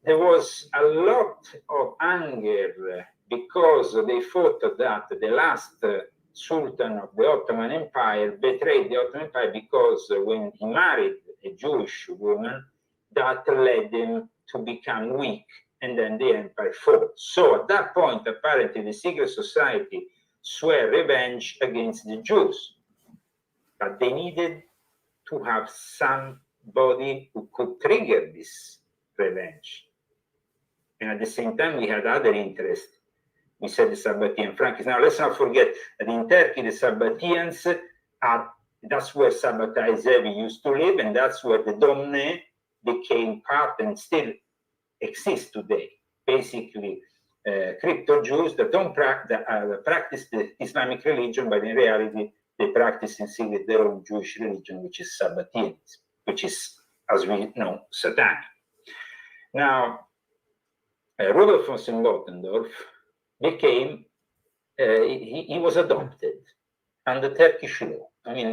there was a lot of anger because they thought that the last Sultan of the Ottoman Empire betrayed the Ottoman Empire because when he married a Jewish woman, that led him to become weak, and then the empire fell. So at that point, apparently, the secret society swore revenge against the Jews, but they needed to have somebody who could trigger this revenge. And at the same time, we had other interests. We said the Sabbatean Frankists. Now, let's not forget that in Turkey, the Sabbatians that's where Sabbatai Zevi used to live, and that's where the Domne became part and still exists today. Basically, crypto Jews that don't practice the Islamic religion, but in reality, they practice in secret their own Jewish religion, which is Sabbatianism, which is, as we know, Satanic. Now, Rudolf von Sembotendorf became, he was adopted under Turkish law. I mean,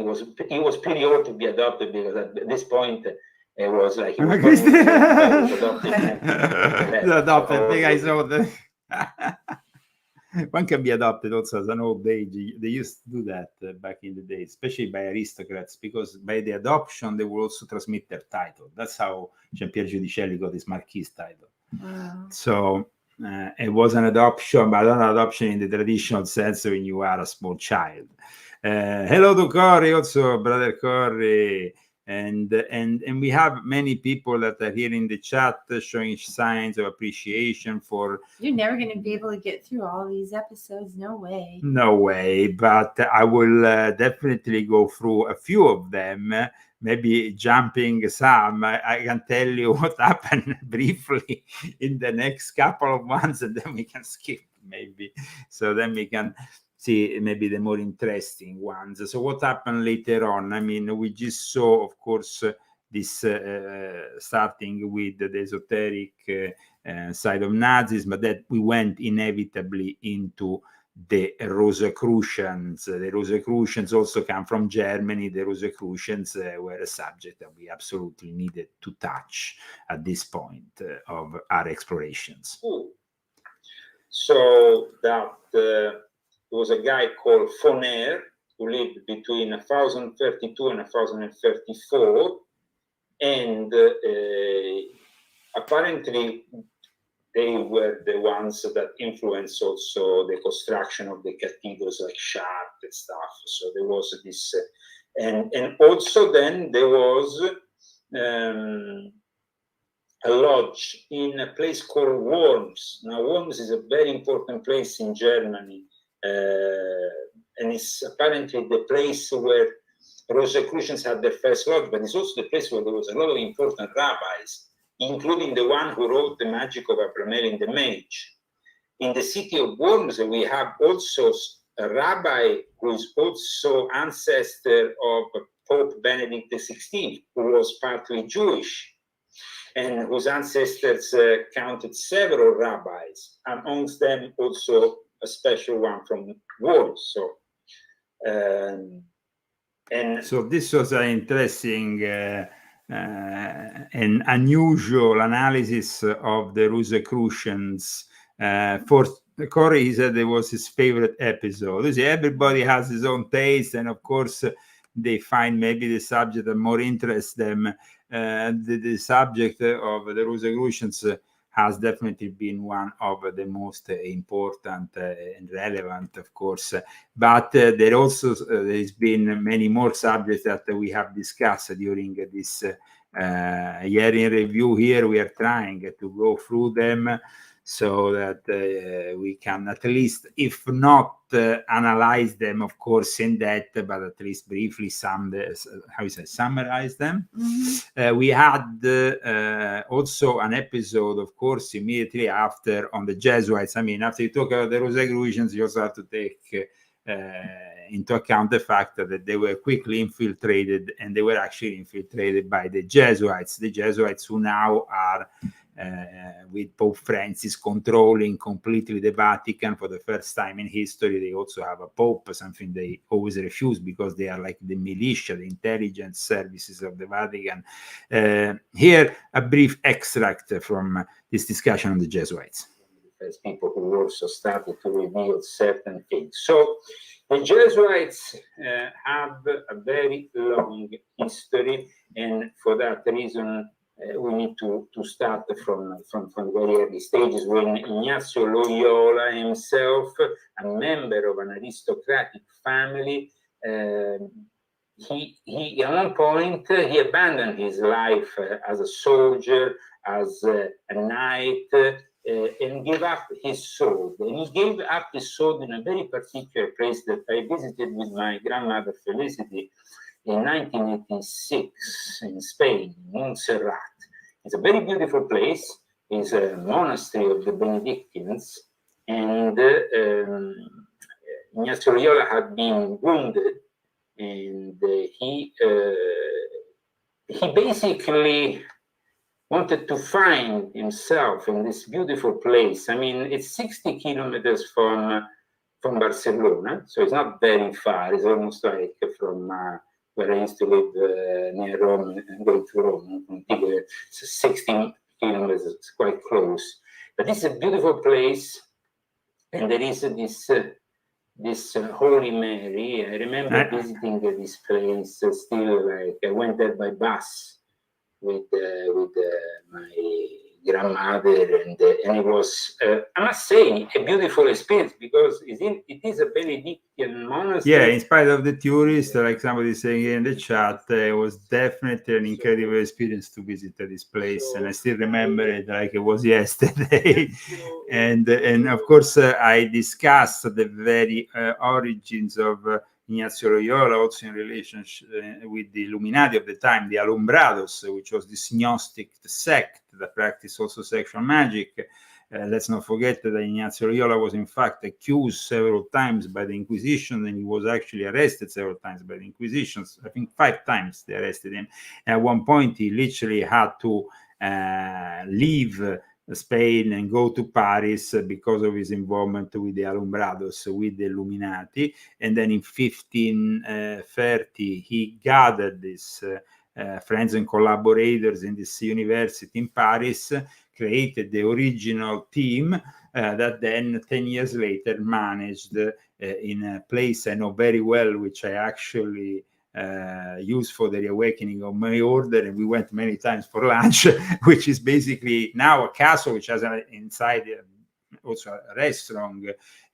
he was pretty old to be adopted because at this point, it was like he was adopted. Big guys old. One can be adopted also as an old age. They used to do that back in the day, especially by aristocrats, because by the adoption, they will also transmit their title. That's how Giampiero Giudicelli got his Marquis title. Wow. So it was an adoption, but not an adoption in the traditional sense when you are a small child. Hello to Corey, also brother Corey. And we have many people that are here in the chat showing signs of appreciation for. You're never going to be able to get through all these episodes. No way. No way. But I will definitely go through a few of them. Maybe jumping some. I can tell you what happened briefly in the next couple of months, and then we can skip maybe. So then we can see maybe the more interesting ones. So what happened later on? I mean, we just saw, of course, this starting with the esoteric side of Nazism, but that we went inevitably into the Rosicrucians. The Rosicrucians also come from Germany. The Rosicrucians were a subject that we absolutely needed to touch at this point of our explorations. So that there was a guy called Foner who lived between 1032 and 1034, and apparently they were the ones that influenced also the construction of the cathedrals like Chartres and stuff. So there was this, and also then there was a lodge in a place called Worms. Now, Worms is a very important place in Germany, and it's apparently the place where Rosicrucians had their first lodge, but it's also the place where there was a lot of important rabbis, including the one who wrote The Magic of Abramelin the Mage. In the city of Worms, we have also a rabbi who is also ancestor of Pope Benedict XVI, who was partly Jewish, and whose ancestors counted several rabbis, amongst them also a special one from Worms. So, so this was an interesting and unusual analysis of the Rosicrucians. For Corey, he said it was his favorite episode. You see, everybody has his own taste, and of course, they find maybe the subject that more interests them. The subject of the Rosicrucians has definitely been one of the most important and relevant, of course. But there also there's been many more subjects that we have discussed during this year in review. Here we are trying to go through them so that we can at least, if not analyze them, of course, in depth, but at least briefly summarize them. Mm-hmm. We had also an episode, of course, immediately after on the Jesuits. I mean, after you talk about the Rosicrucians, you also have to take into account the fact that they were quickly infiltrated, and they were actually infiltrated by the Jesuits who now are with Pope Francis controlling completely the Vatican for the first time in history. They also have a Pope, something they always refuse because they are like the militia, the intelligence services of the Vatican. Here, a brief extract from this discussion on the Jesuits. As people who also started to reveal certain things. So the Jesuits have a very long history, and for that reason, we need to start from very early stages, when Ignazio Loyola himself, a member of an aristocratic family, he at one point he abandoned his life as a soldier, as a knight, and gave up his sword. And he gave up his sword in a very particular place that I visited with my grandmother Felicity in 1986 in Spain, Montserrat. It's a very beautiful place. It's a monastery of the Benedictines, and Ignazio Loyola had been wounded, and he basically wanted to find himself in this beautiful place. I mean, it's 60 kilometers from Barcelona, so it's not very far. It's almost like from where I used to live near Rome and going to Rome. It's 16 kilometers, it's quite close. But this is a beautiful place, and there is this Holy Mary. I remember visiting this place still, like I went there by bus with my grandmother, and it was, I must say, a beautiful experience, because it is a Benedictine monastery. Yeah, in spite of the tourists, like somebody saying here in the chat, it was definitely an incredible experience to visit this place, and I still remember it like it was yesterday. and of course, I discussed the very origins of Ignazio Loyola, also in relationship with the Illuminati of the time, the Alumbrados, which was this Gnostic sect that practiced also sexual magic. Let's not forget that Ignazio Loyola was in fact accused several times by the Inquisition, and he was actually arrested several times by the Inquisition. I think 5 times they arrested him. And at one point, he literally had to leave Spain and go to Paris because of his involvement with the Alumbrados, with the Illuminati. And then in 1530, he gathered these friends and collaborators in this university in Paris, created the original team that then 10 years later managed in a place I know very well, which I actually used for the reawakening of my order, and we went many times for lunch, which is basically now a castle which has inside also a restaurant,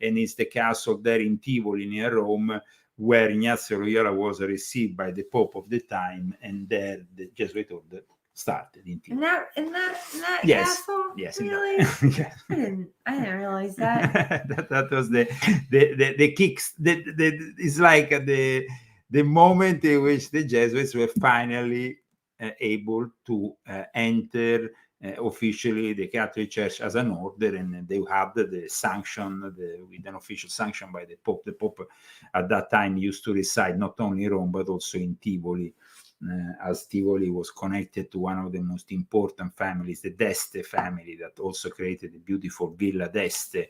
and it's the castle there in Tivoli near Rome, where Ignazio Loyola was received by the Pope of the time, and there the Jesuit order started in Tivoli. In that Yes. castle? Yes. Really? Yes. I didn't realize that. that was the kicks. It's like the moment in which the Jesuits were finally able to enter officially the Catholic Church as an order, and they had the sanction, with an official sanction by the Pope. The Pope at that time used to reside not only in Rome but also in Tivoli, as Tivoli was connected to one of the most important families, the d'Este family, that also created the beautiful Villa d'Este,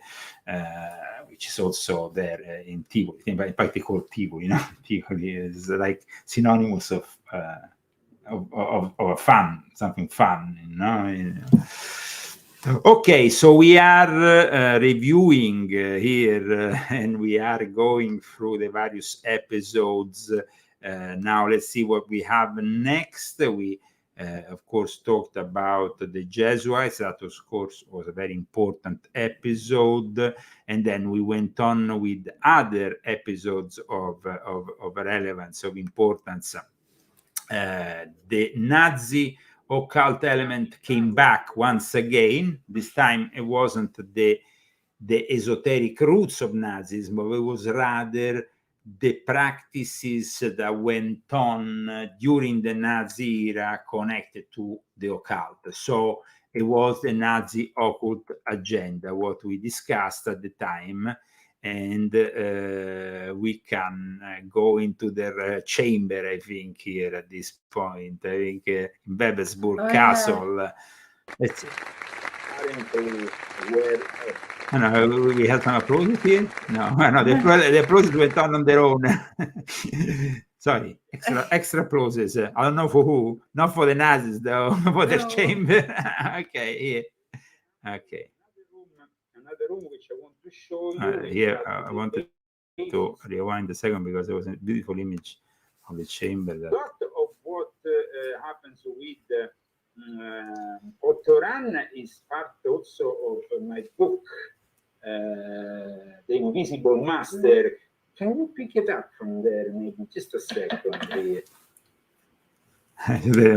which is also there in Tivoli. In fact, they call Tivoli, no? Tivoli is like synonymous of fun, something fun, you know. Okay, so we are reviewing here, and we are going through the various episodes. Now let's see what we have next. We of course talked about the Jesuits. That of course was a very important episode, and then we went on with other episodes of relevance, of importance. The Nazi occult element came back once again. This time it wasn't the esoteric roots of Nazism, but it was rather the practices that went on during the Nazi era connected to the occult. So it was the Nazi occult agenda, what we discussed at the time. And we can go into their chamber, I think, here at this point. I think in Webbersburg Castle. Let's see. We had some applause here? No, the applause went on their own. Sorry, extra applauses. I don't know for who. Not for the Nazis, though, for their chamber. Okay, here. Okay. Another room which I want to show you. Here, I wanted to rewind a second because there was a beautiful image of the chamber. A lot of what happens with Ottoran is part also of my book, The Invisible Master. Can you pick it up from there, maybe just a second here?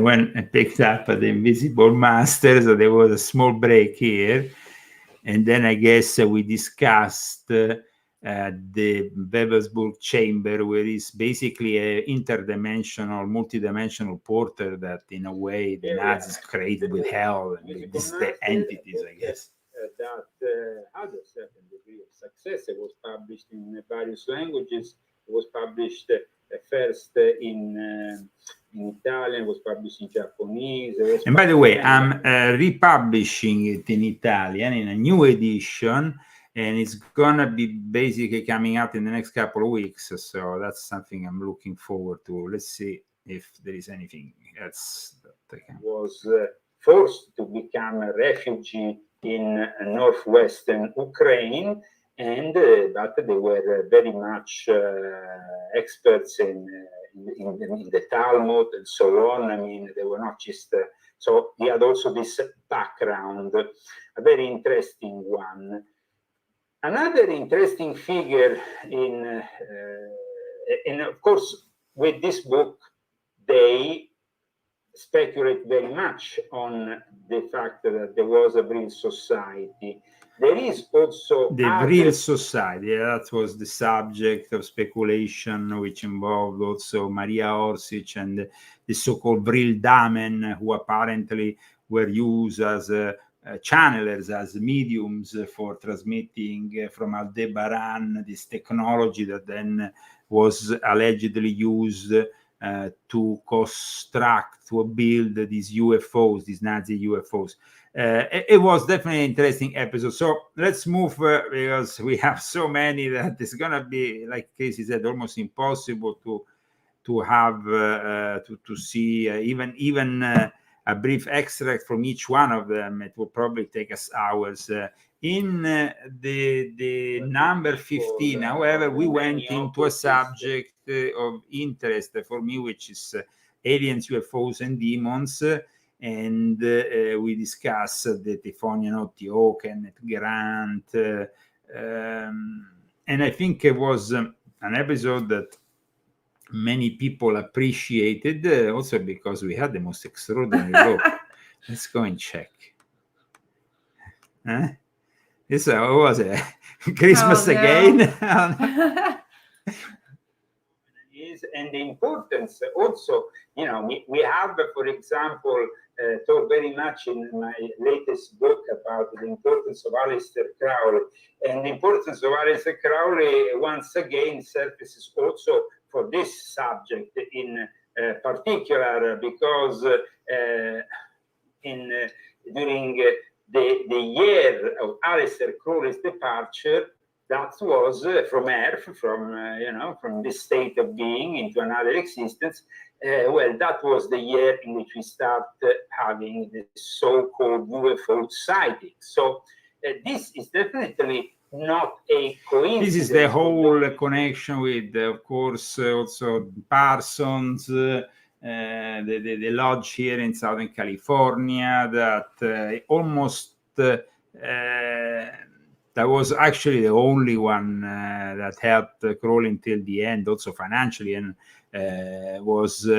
When I picked up The Invisible Master, so there was a small break here. And then I guess we discussed the Webbersburg chamber, where it's basically an interdimensional, multidimensional portal that, in a way, the Nazis created with hell and with these entities, I guess. That had a certain degree of success. It was published in various languages. It was published first in Italian, was published in Japanese. And by the way, I'm republishing it in Italian in a new edition, and it's gonna be basically coming out in the next couple of weeks. So that's something I'm looking forward to. Let's see if there is anything else that I can. Was forced to become a refugee in northwestern Ukraine, and but they were very much experts in the Talmud and so on. I mean, they were not just so he had also this background, a very interesting one. Another interesting figure and of course with this book they speculate very much on the fact that there was a Vril society. There is also the Vril society. That was the subject of speculation, which involved also Maria Orsic and the so-called Vril Damen, who apparently were used as channelers, as mediums for transmitting from Aldebaran this technology that then was allegedly used to construct, to build these UFOs, these Nazi UFOs. It was definitely an interesting episode. So let's move because we have so many that it's gonna be, like Casey said, almost impossible to have to see even a brief extract from each one of them. It will probably take us hours. In the number 15, however, we went into a subject of interest for me, which is aliens, UFOs, and demons. And we discussed the Tifonian OTO, Kenneth Grant. And I think it was an episode that many people appreciated, also because we had the most extraordinary book. Let's go and check. This what was it? Christmas again? And the importance also, you know, we have, for example, talked very much in my latest book about the importance of Aleister Crowley. And the importance of Aleister Crowley, once again, surfaces also for this subject in particular, because during the year of Aleister Crowley's departure, that was from Earth, from this state of being into another existence. Well, that was the year in which we start having the so-called UFO sightings. So this is definitely not a coincidence. This is the whole connection with, of course, also Parsons, the lodge here in Southern California, that almost that was actually the only one that helped Crowley until the end, also financially, and was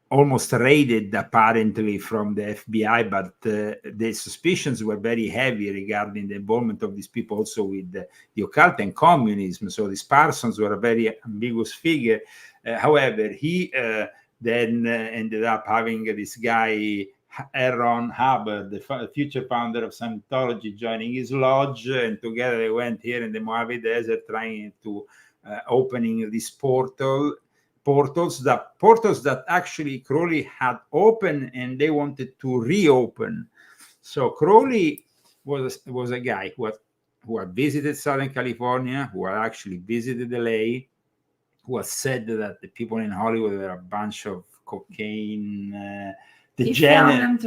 almost raided apparently from the FBI, but the suspicions were very heavy regarding the involvement of these people also with the occult and communism. So these Parsons were a very ambiguous figure. However, he then ended up having this guy, Aaron Hubbard, the future founder of Scientology, joining his lodge, and together they went here in the Mojave Desert trying to opening these portals that actually Crowley had opened and they wanted to reopen. So Crowley was a guy who had visited Southern California, who had actually visited LA, who had said that the people in Hollywood were a bunch of cocaine degenerate.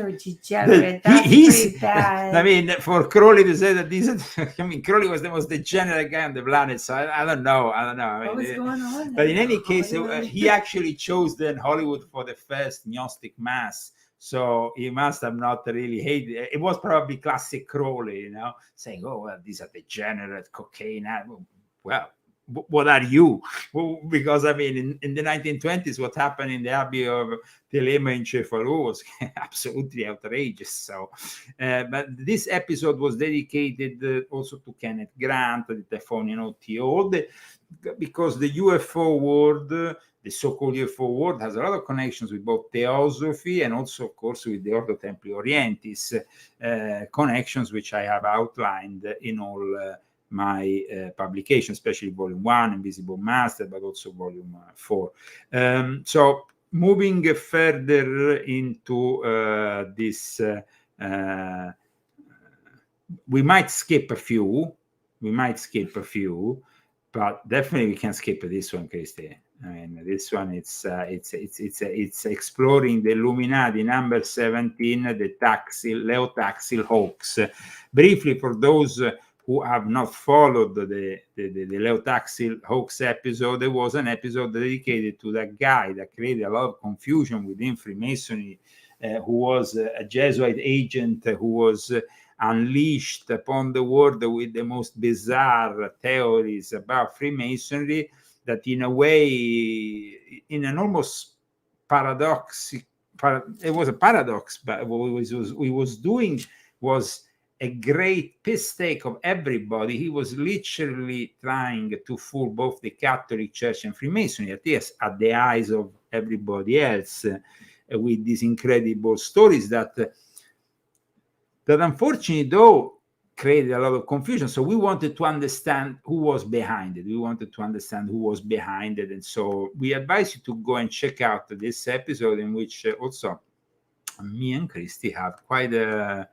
Pretty bad. I mean, for Crowley to say that Crowley was the most degenerate guy on the planet. So I don't know. What was going on? But in any case, he actually chose then Hollywood for the first Gnostic mass. So he must have not really hated it. It was probably classic Crowley, saying, "Oh, well, these are degenerate cocaine." Well, what are you? Well, because I mean, in the 1920s, what happened in the Abbey of Telema in Cefalù was absolutely outrageous. So, but this episode was dedicated also to Kenneth Grant, the Typhonian OTO, because the UFO world, the so-called UFO world, has a lot of connections with both theosophy and also, of course, with the Ordo Templi Orientis, connections which I have outlined in all my publication, especially volume 1, Invisible Master, but also volume 4. So moving further into this, we might skip a few, but definitely we can skip this one, Christy. I mean, this one, it's exploring the Illuminati number 17, the Leo Taxil hoax. Briefly, for those who have not followed the Leo Taxil hoax episode, there was an episode dedicated to that guy that created a lot of confusion within Freemasonry, who was a Jesuit agent who was unleashed upon the world with the most bizarre theories about Freemasonry, that in a way, in an almost paradox, it was a paradox, but what he was doing was a great piss take of everybody. He was literally trying to fool both the Catholic Church and Freemasonry, at least at the eyes of everybody else, with these incredible stories that unfortunately, though, created a lot of confusion. So we wanted to understand who was behind it. And so we advise you to go and check out this episode, in which also me and Christy have quite an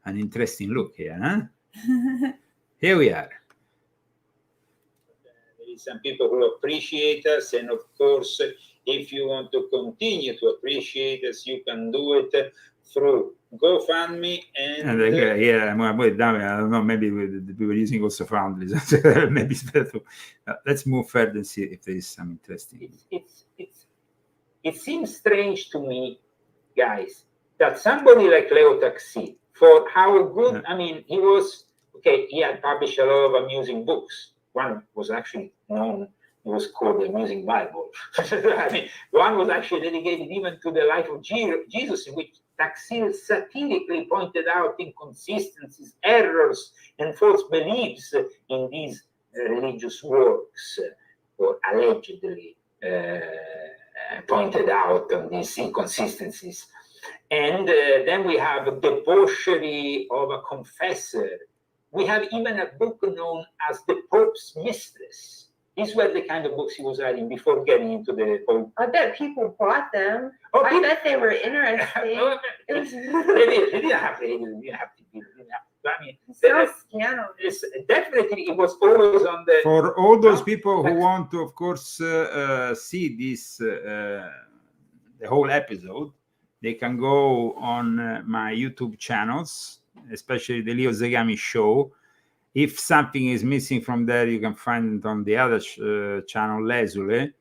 interesting look here. Huh? Here we are. There is some people who appreciate us, and of course, if you want to continue to appreciate us, you can do it through GoFundMe and I don't know, maybe we were using also Foundries. Maybe it's better to let's move further and see if there is some interesting. It seems strange to me, guys, that somebody like Leo Taxil, for how good, I mean, he was, okay, he had published a lot of amusing books. One was actually known. It was called the Amusing Bible. I mean, one was actually dedicated even to the life of Jesus, in which Taxil satirically pointed out inconsistencies, errors, and false beliefs in these religious works, or allegedly pointed out on these inconsistencies. And then we have Debauchery of a Confessor. We have even a book known as The Pope's Mistress. These were the kind of books he was writing before getting into the Pope. I bet people bought them. Oh, I bet they were interesting. They didn't have to. I mean, So scandalous. definitely it was always on the. For all those people who want to, of course, see this, the whole episode, they can go on my YouTube channels, especially the Leo Zagami Show. If something is missing from there, you can find it on the other channel, Lesule.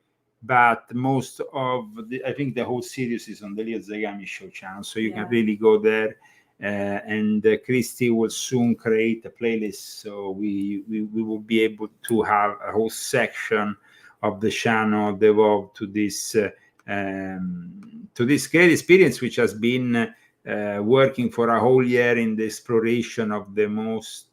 But most of I think the whole series is on the Leo Zagami Show channel, so you can really go there. And Christy will soon create a playlist, so we will be able to have a whole section of the channel devoted to this great experience, which has been working for a whole year in the exploration of the most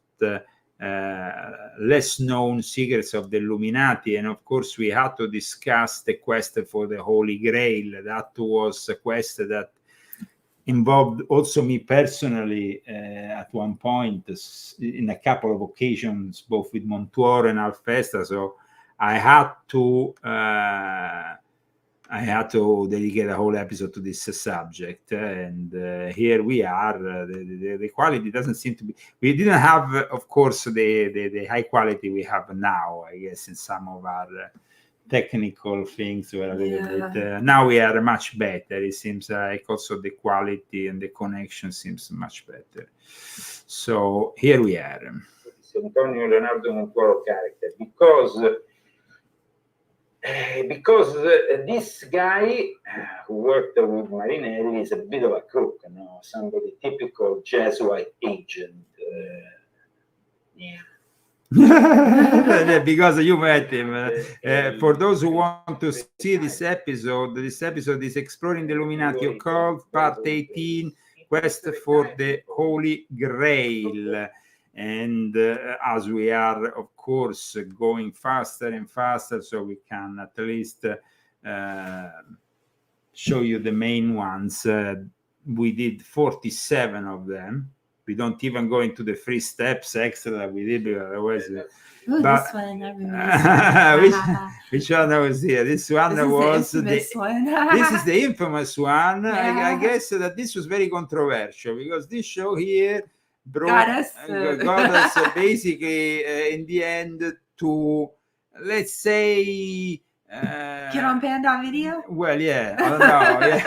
less known secrets of the Illuminati. And of course we had to discuss the quest for the Holy Grail. That was a quest that involved also me personally at one point in a couple of occasions, both with Montuoro and Alfesta. So I had to dedicate a whole episode to this subject, and here we are. The quality doesn't seem to be. We didn't have, of course, the high quality we have now. I guess in some of our technical things were a little bit. Now we are much better. It seems like also the quality and the connection seems much better. So here we are. Antonio Leonardo Montuoro character, because this guy who worked with Marinelli is a bit of a crook, you know, somebody typical Jesuit agent. Because you met him. For those who want to see this episode is Exploring the Illuminati Occult, Part 18, Quest for the Holy Grail. And as we are, of course, going faster and faster, so we can at least show you the main ones. We did 47 of them. We don't even go into the 3 steps extra that we did, otherwise. This one, I remember. which one was here? This one was the one. This is the infamous one. Yeah. I guess that this was very controversial because this show here got us basically in the end to, let's say, get on Video. Well, yeah, I don't know.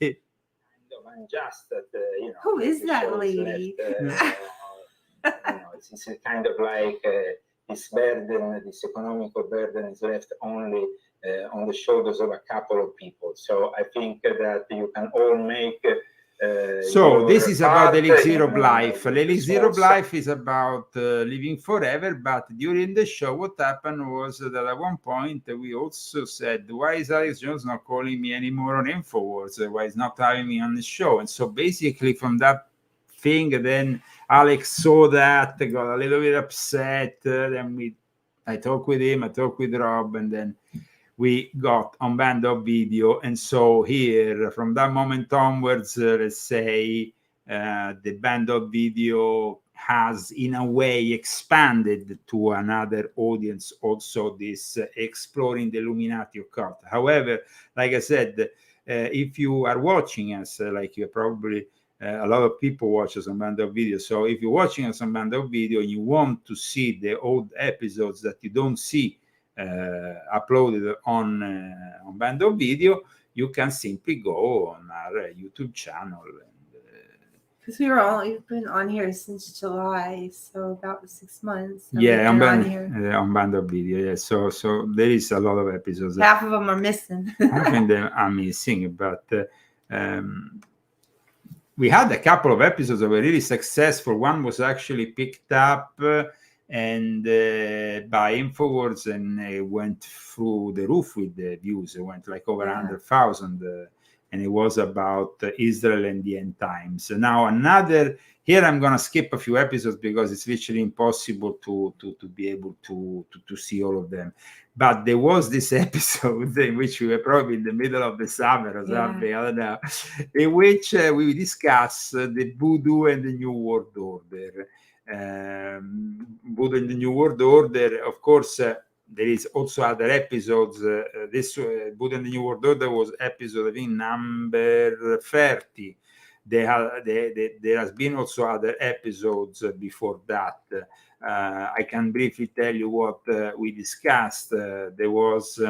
Yeah. Unjust that you know. Who is that lady? It's a kind of like this burden, this economical burden is left only on the shoulders of a couple of people. So I think that you can all make. So this is about the elixir of life. The elixir of life is about living forever. But during the show, what happened was that at one point we also said, "Why is Alex Jones not calling me anymore on InfoWars? Why is not having me on the show?" And so basically, from that thing, then Alex saw that, got a little bit upset. Then I talked with him, I talked with Rob, and then we got on Bando Video. And so here, from that moment onwards, let's say the Bando Video has in a way expanded to another audience, also this Exploring the Illuminati Occult. However, like I said, if you are watching us, like you're probably a lot of people watch us on Bando Video. So if you're watching us on Bando Video and you want to see the old episodes that you don't see uploaded on Bando Video, you can simply go on our YouTube channel. Because we've been on here since July, so about 6 months. Yeah, on Bando Video. Yeah, so there is a lot of episodes. Half of them are missing. Half of them are missing, but we had a couple of episodes that were really successful. One was actually picked up and by InfoWars, and it went through the roof with the views. It went like over 100,000, and it was about Israel and the end times. Now here I'm gonna skip a few episodes because it's literally impossible to be able to see all of them. But there was this episode in which we were probably in the middle of the summer or something, I don't know, in which we discuss the voodoo and the New World Order. Voodoo and the New World Order, of course, there is also other episodes. This Voodoo and the New World Order was episode, I think, number 30. There has been also other episodes before that. I can briefly tell you what we discussed. There was,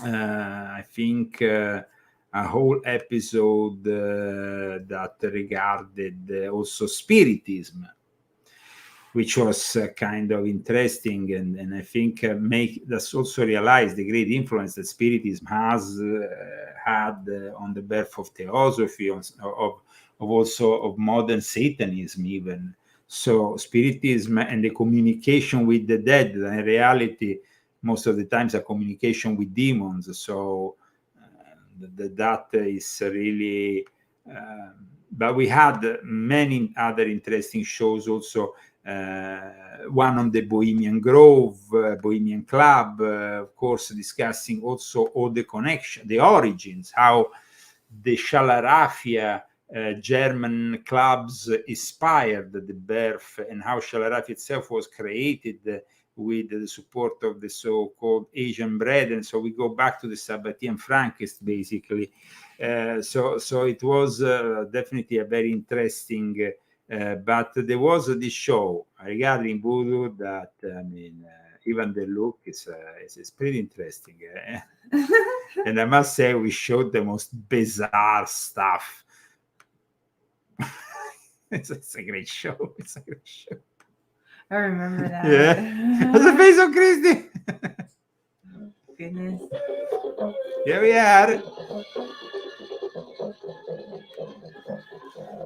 I think, a whole episode that regarded also Spiritism, which was kind of interesting, and I think make us also realize the great influence that Spiritism has had on the birth of theosophy, of also of modern Satanism even. So Spiritism and the communication with the dead, in reality, most of the times a communication with demons. So that is really, but we had many other interesting shows also. One on the Bohemian Grove, Bohemian Club, of course, discussing also all the connection, the origins, how the Shalarafia German clubs inspired the birth, and how Shalarafia itself was created with the support of the so-called Asian brethren. So we go back to the Sabbatean Frankists, basically. So it was definitely a very interesting. But there was this show regarding voodoo that, I mean, even the look is pretty interesting. And I must say, we showed the most bizarre stuff. It's a great show. It's a great show. I remember that. Yeah. That's the face of Christy. Goodness. Here we are.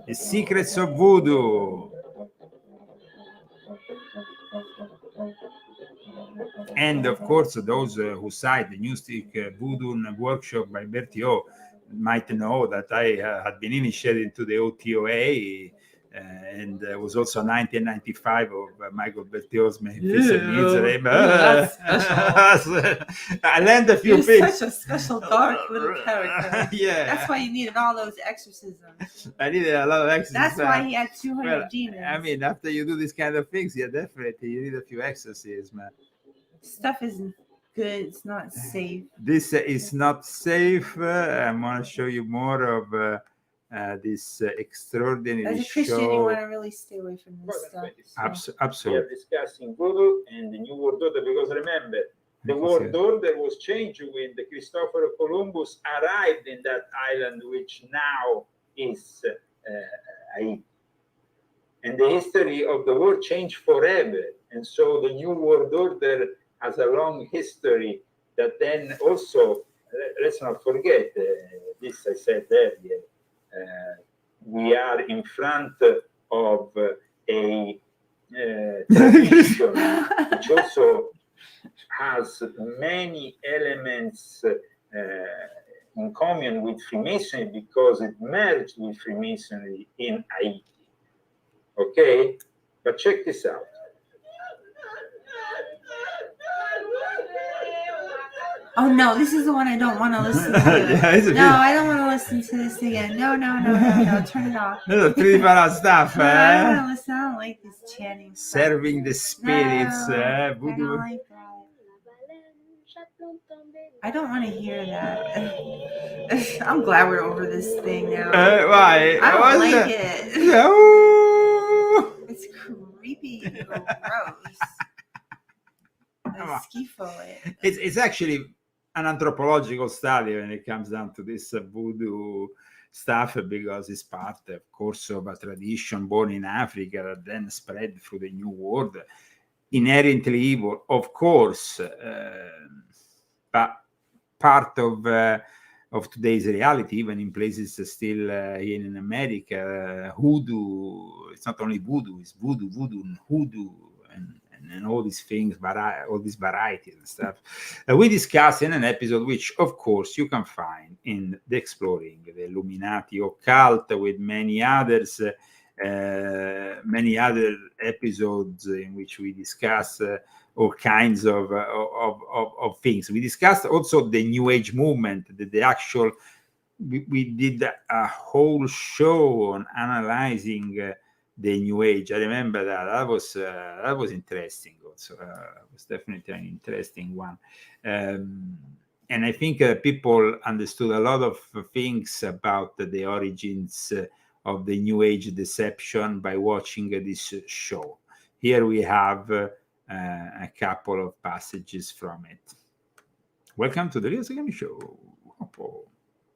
The Secrets of Voodoo. And of course, those who cite the Gnostic Voodoo workshop by Berthiaud might know that I had been initiated into the OTOA, and was also 1995 of Michael Berthiaud's Magnificent Misery. That's special. I learned a few You're things. such a special dark little character. Yeah. That's why you needed all those exorcisms. I needed a lot of exorcisms. That's why he had 200 demons. I mean, after you do this kind of things, yeah, definitely you need a few exorcisms, man. Stuff isn't good. It's not safe. This is not safe. I'm going to show you more of this extraordinary As a Christian, show. you want to really stay away from this stuff. So. We Absolutely. are discussing voodoo and the New World Order, because remember, the World Order was changed when the Christopher Columbus arrived in that island, which now is Haiti. And the history of the world changed forever. And so the New World Order has a long history that then also, let's not forget, this I said earlier, we are in front of a tradition which also has many elements in common with Freemasonry, because it merged with Freemasonry in Haiti. Okay? But check this out. Oh no, this is the one I don't want to listen to. No, I don't want to listen to this again. No, turn it off. No, pretty bad stuff. No, I don't want to listen. I don't like this chanting stuff. Serving the spirits. No, I Voodoo. don't like that. I don't want to hear that. I'm glad we're over this thing now. Why? I don't like it. No. It's creepy and gross. I schiffo it. It's actually an anthropological study when it comes down to this voodoo stuff, because it's part, of course, of a tradition born in Africa that then spread through the New World. Inherently evil, of course, but part of today's reality, even in places still here in America. Hoodoo, it's not only voodoo, it's voodoo and hoodoo. and all these things, all these varieties and stuff. We discussed in an episode, which of course you can find in the Exploring the Illuminati Occult, with many others, many other episodes in which we discuss all kinds of things. We discussed also the New Age movement, the actual. We did a whole show on analyzing the New Age. I remember that was interesting. Also, it was definitely an interesting one, and I think people understood a lot of things about the origins of the New Age deception by watching this show. Here we have a couple of passages from it. Welcome to the Real Zagami Show.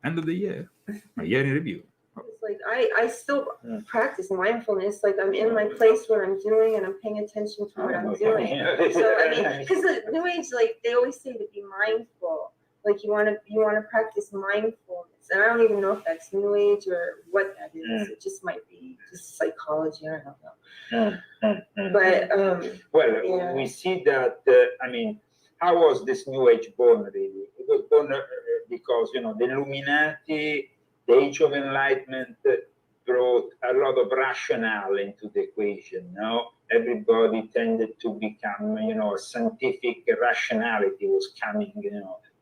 End of the year, a year in review. It's like I still practice mindfulness. Like I'm in my place where I'm doing, and I'm paying attention to what I'm doing. So I mean, because the New Age, like they always say to be mindful. Like you want to practice mindfulness, and I don't even know if that's New Age or what that is. It just might be just psychology. I don't know. But well, yeah. We see that. I mean, how was this New Age born? Really, it was born because the Illuminati, the Age of Enlightenment, brought a lot of rationale into the equation. Everybody tended to become, a scientific rationality was coming,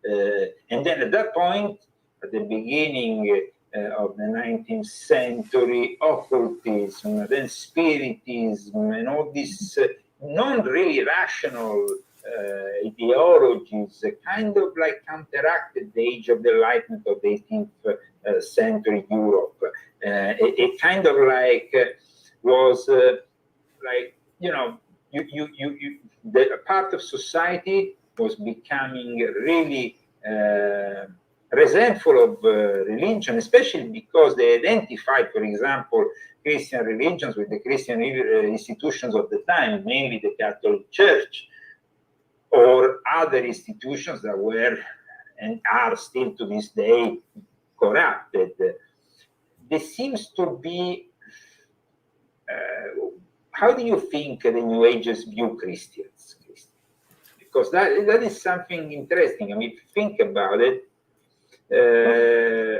and then at that point, at the beginning of the 19th century, occultism, then spiritism, and all these non really rational ideologies kind of like counteracted the Age of the Enlightenment of the 18th century Europe. It kind of like was like the part of society was becoming really resentful of religion, especially because they identified, for example, Christian religions with the Christian institutions of the time, mainly the Catholic Church, or other institutions that were and are still to this day corrupted. There seems to be, how do you think the New Agers view Christians? Because that is something interesting. I mean, if you think about it,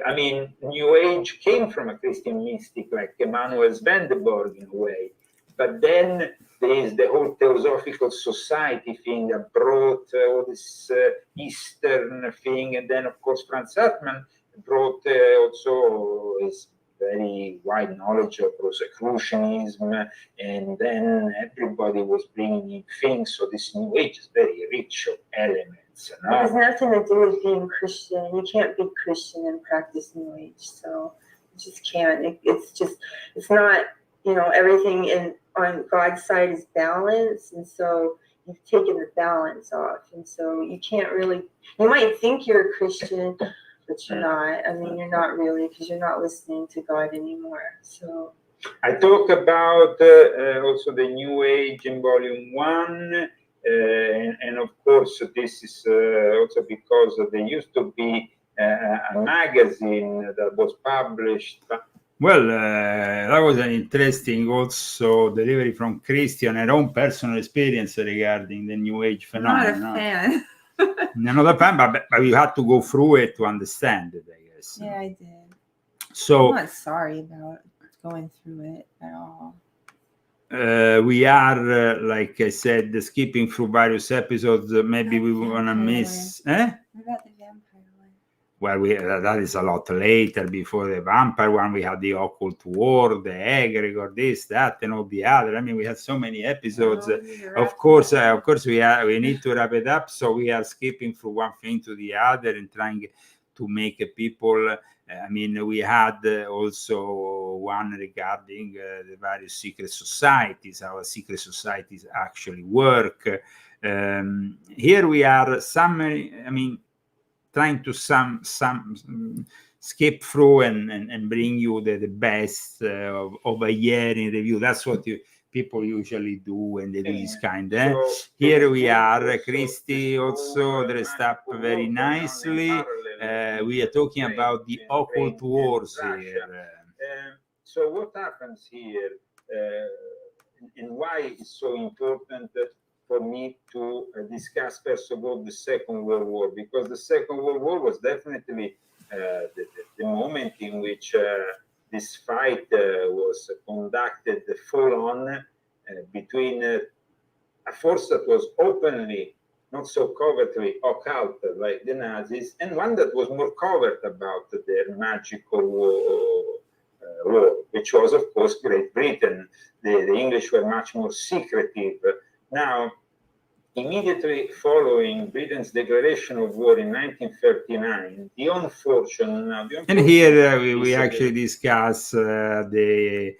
I mean, New Age came from a Christian mystic like Emanuel Swedenborg in a way, but then there is the whole Theosophical Society thing that brought all this Eastern thing, and then of course Franz Hartmann brought also his very wide knowledge of Rosicrucianism, and then everybody was bringing in things. So this New Age is very rich of elements. It has nothing to do with being Christian. You can't be Christian and practice New Age. So you just can't. It's not, everything on God's side is balance. And so you've taken the balance off. And so you can't really, you might think you're a Christian, but you're not. I mean, you're not really, because you're not listening to God anymore. So I talk about also the New Age in Volume 1. And of course, this is also because there used to be a magazine that was published. Well, that was an interesting also delivery from Christian, her own personal experience regarding the New Age phenomenon. Not a fan. Not a fan, but you had to go through it to understand it, I guess. Yeah, I did. So I'm not sorry about going through it at all. We are, like I said, skipping through various episodes. Maybe we want to miss. What about the vampire one? Well, that is a lot later. Before the vampire one, we had the occult war, the egregor, this, that, and all the other. I mean, we had so many episodes. Of course, we need to wrap it up. So we are skipping from one thing to the other and trying to make people. I mean, we had also one regarding the various secret societies, how secret societies actually work. Here we are trying to skip through and bring you the best of a year in review. That's what people usually do when they do this kind. Here we are, Christy also dressed up very nicely. We are talking about the occult wars here. So what happens here? and why it's so important for me to discuss, first of all, the Second World War, because the Second World War was definitely the moment in which this fight was conducted full on between a force that was openly, not so covertly, occult like the Nazis, and one that was more covert about their magical war, which was, of course, Great Britain. The English were much more secretive. Now, immediately following Britain's declaration of war in 1939, the unfortunate... And here we actually discuss the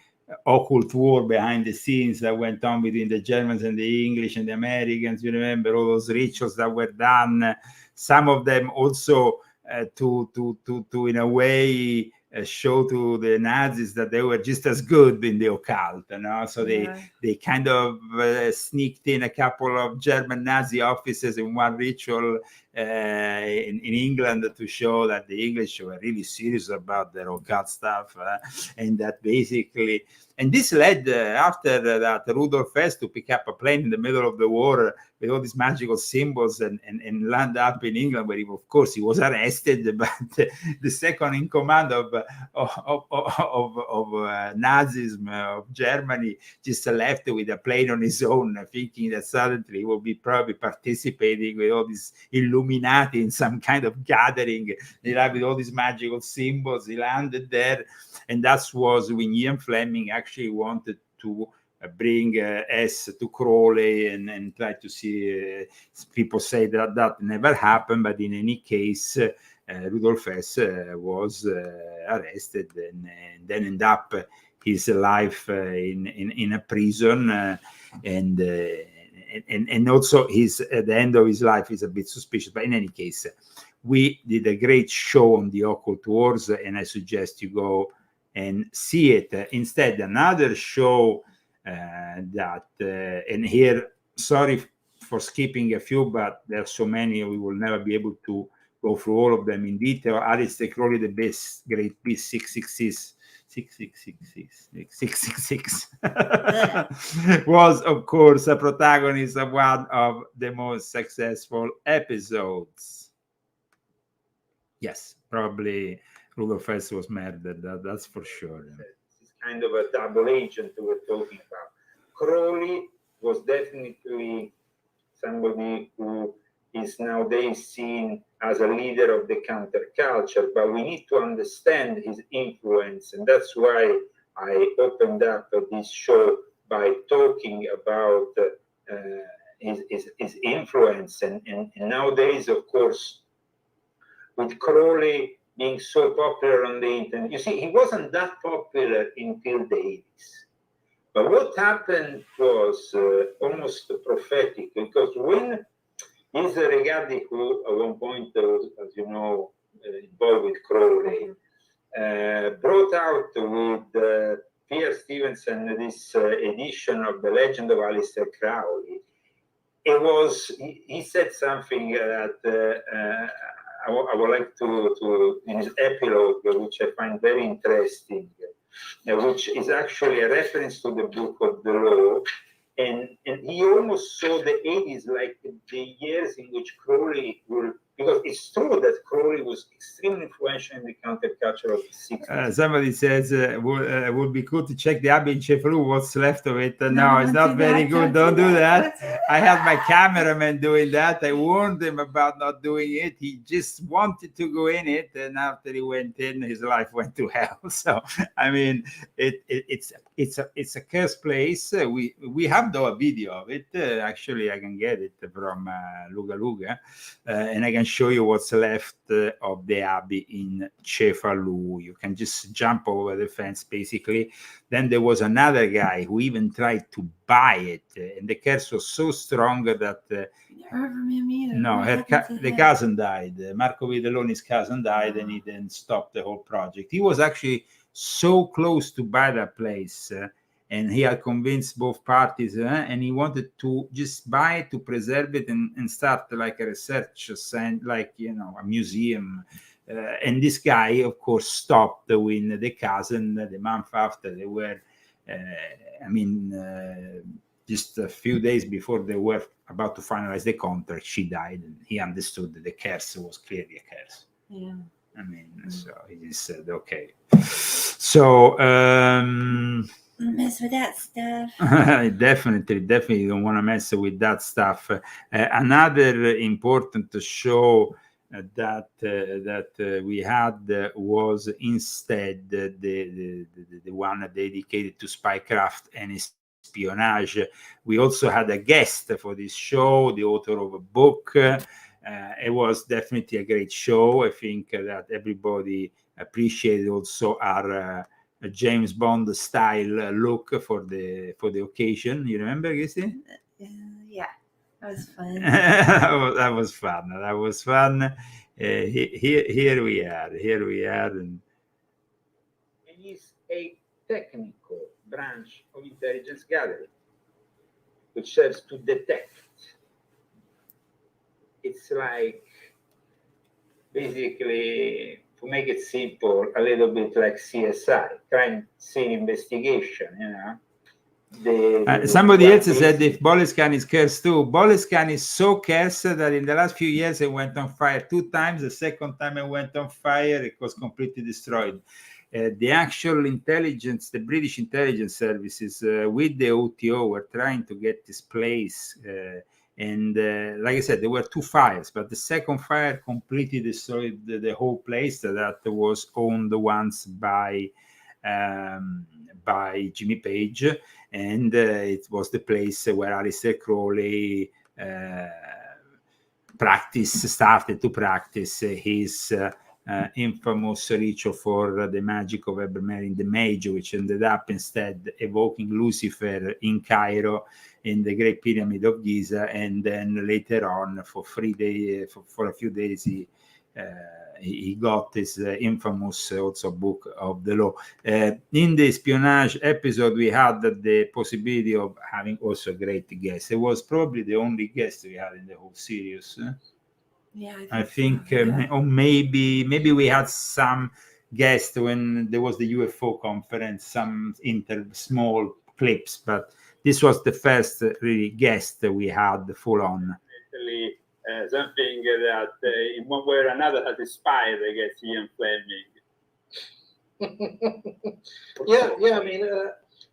occult war behind the scenes that went on between the Germans and the English and the Americans. You remember all those rituals that were done, some of them also to in a way show to the Nazis that they were just as good in the occult, you know? So they kind of sneaked in a couple of German Nazi officers in one ritual in England to show that the English were really serious about their occult stuff, and that basically, and this led after that Rudolf Hess to pick up a plane in the middle of the war with all these magical symbols and land up in England, where of course he was arrested, but the second in command of Nazism of Germany just left with a plane on his own, thinking that suddenly he will be probably participating with all these Illuminati in some kind of gathering. They have with all these magical symbols. He landed there, and that was when Ian Fleming actually wanted to bring S to Crowley and try to see. People say that never happened, but in any case, Rudolf Hess was arrested and then ended up his life in a prison, and also at the end of his life is a bit suspicious. But in any case, we did a great show on the occult wars, and I suggest you go and see it. Instead, another show and here, sorry for skipping a few, but there are so many, we will never be able to go through all of them in detail. Aleister Crowley, the best, great beast 666 was, of course, a protagonist of one of the most successful episodes. Yes, probably Rudolf Hess was murdered, that's for sure. It's kind of a double agent we're talking about. Crowley was definitely somebody who is nowadays seen as a leader of the counterculture, but we need to understand his influence, and that's why I opened up this show by talking about his influence. And nowadays, of course, with Crowley being so popular on the internet, you see, he wasn't that popular until the 80s. But what happened was almost prophetic, because when Ilse Regardie, who at one point was, as you know, involved with Crowley, brought out with Pierre Stevenson this edition of The Legend of Aleister Crowley, he said something that I would like to, in his epilogue, which I find very interesting, which is actually a reference to the Book of the Law. And he almost saw the 80s like the years in which Crowley will, because it's true that Crowley was extremely influential in the counterculture of the 60s. Somebody says would be good to check the Abbey in Cefalù, what's left of it. No, it's not very good. Don't do that. I had my cameraman doing that. I warned him about not doing it. He just wanted to go in it, and after he went in, his life went to hell. So, I mean, it's a cursed place. We have though a video of it. Actually, I can get it from Luga Luga, and I can show you what's left of the Abbey in Cefalù. You can just jump over the fence, basically. Then there was another guy who even tried to buy it, and the curse was so strong that never from him either. no, the cousin died. Marco Vidaloni's cousin died, and he then stopped the whole project. He was actually so close to buy that place, and he had convinced both parties, and he wanted to just buy it, to preserve it, and start like a research center, like, you know, a museum. And this guy, of course, stopped when the cousin, the month after, they were I mean, just a few days before they were about to finalize the contract, she died, and he understood that the curse was clearly a curse. Yeah. I mean, so he said, okay. So Don't mess with that stuff. definitely don't want to mess with that stuff. Another important show that we had was instead the one dedicated to spycraft and espionage. We also had a guest for this show, the author of a book. It was definitely a great show. I think that everybody appreciated also our James Bond style look for the occasion. You remember, Gissi? Yeah, that was fun. That was fun. Here we are. And It is a technical branch of intelligence gathering, which serves to detect. It's like, basically, to make it simple, a little bit like CSI, crime scene investigation, somebody else said if Boleskine is cursed too. Boleskine is so cursed that in the last few years it went on fire 2 times. The second time it went on fire, it was completely destroyed. The actual intelligence, the British intelligence services with the OTO were trying to get this place. And like I said, there were 2 fires, but the second fire completely destroyed the whole place that was owned once by Jimmy Page, and it was the place where Aleister Crowley started to practice his infamous ritual for the magic of Ebermerin the Mage, which ended up instead evoking Lucifer in Cairo in the Great Pyramid of Giza, and then later on for a few days he got this infamous also book of the law. In the espionage episode, we had the possibility of having also a great guest. It was probably the only guest we had in the whole series. Yeah, I think or maybe we had some guests when there was the UFO conference, some small clips, but this was the first really guest we had full on. Something that in one way or another has inspired, I guess, Ian Fleming.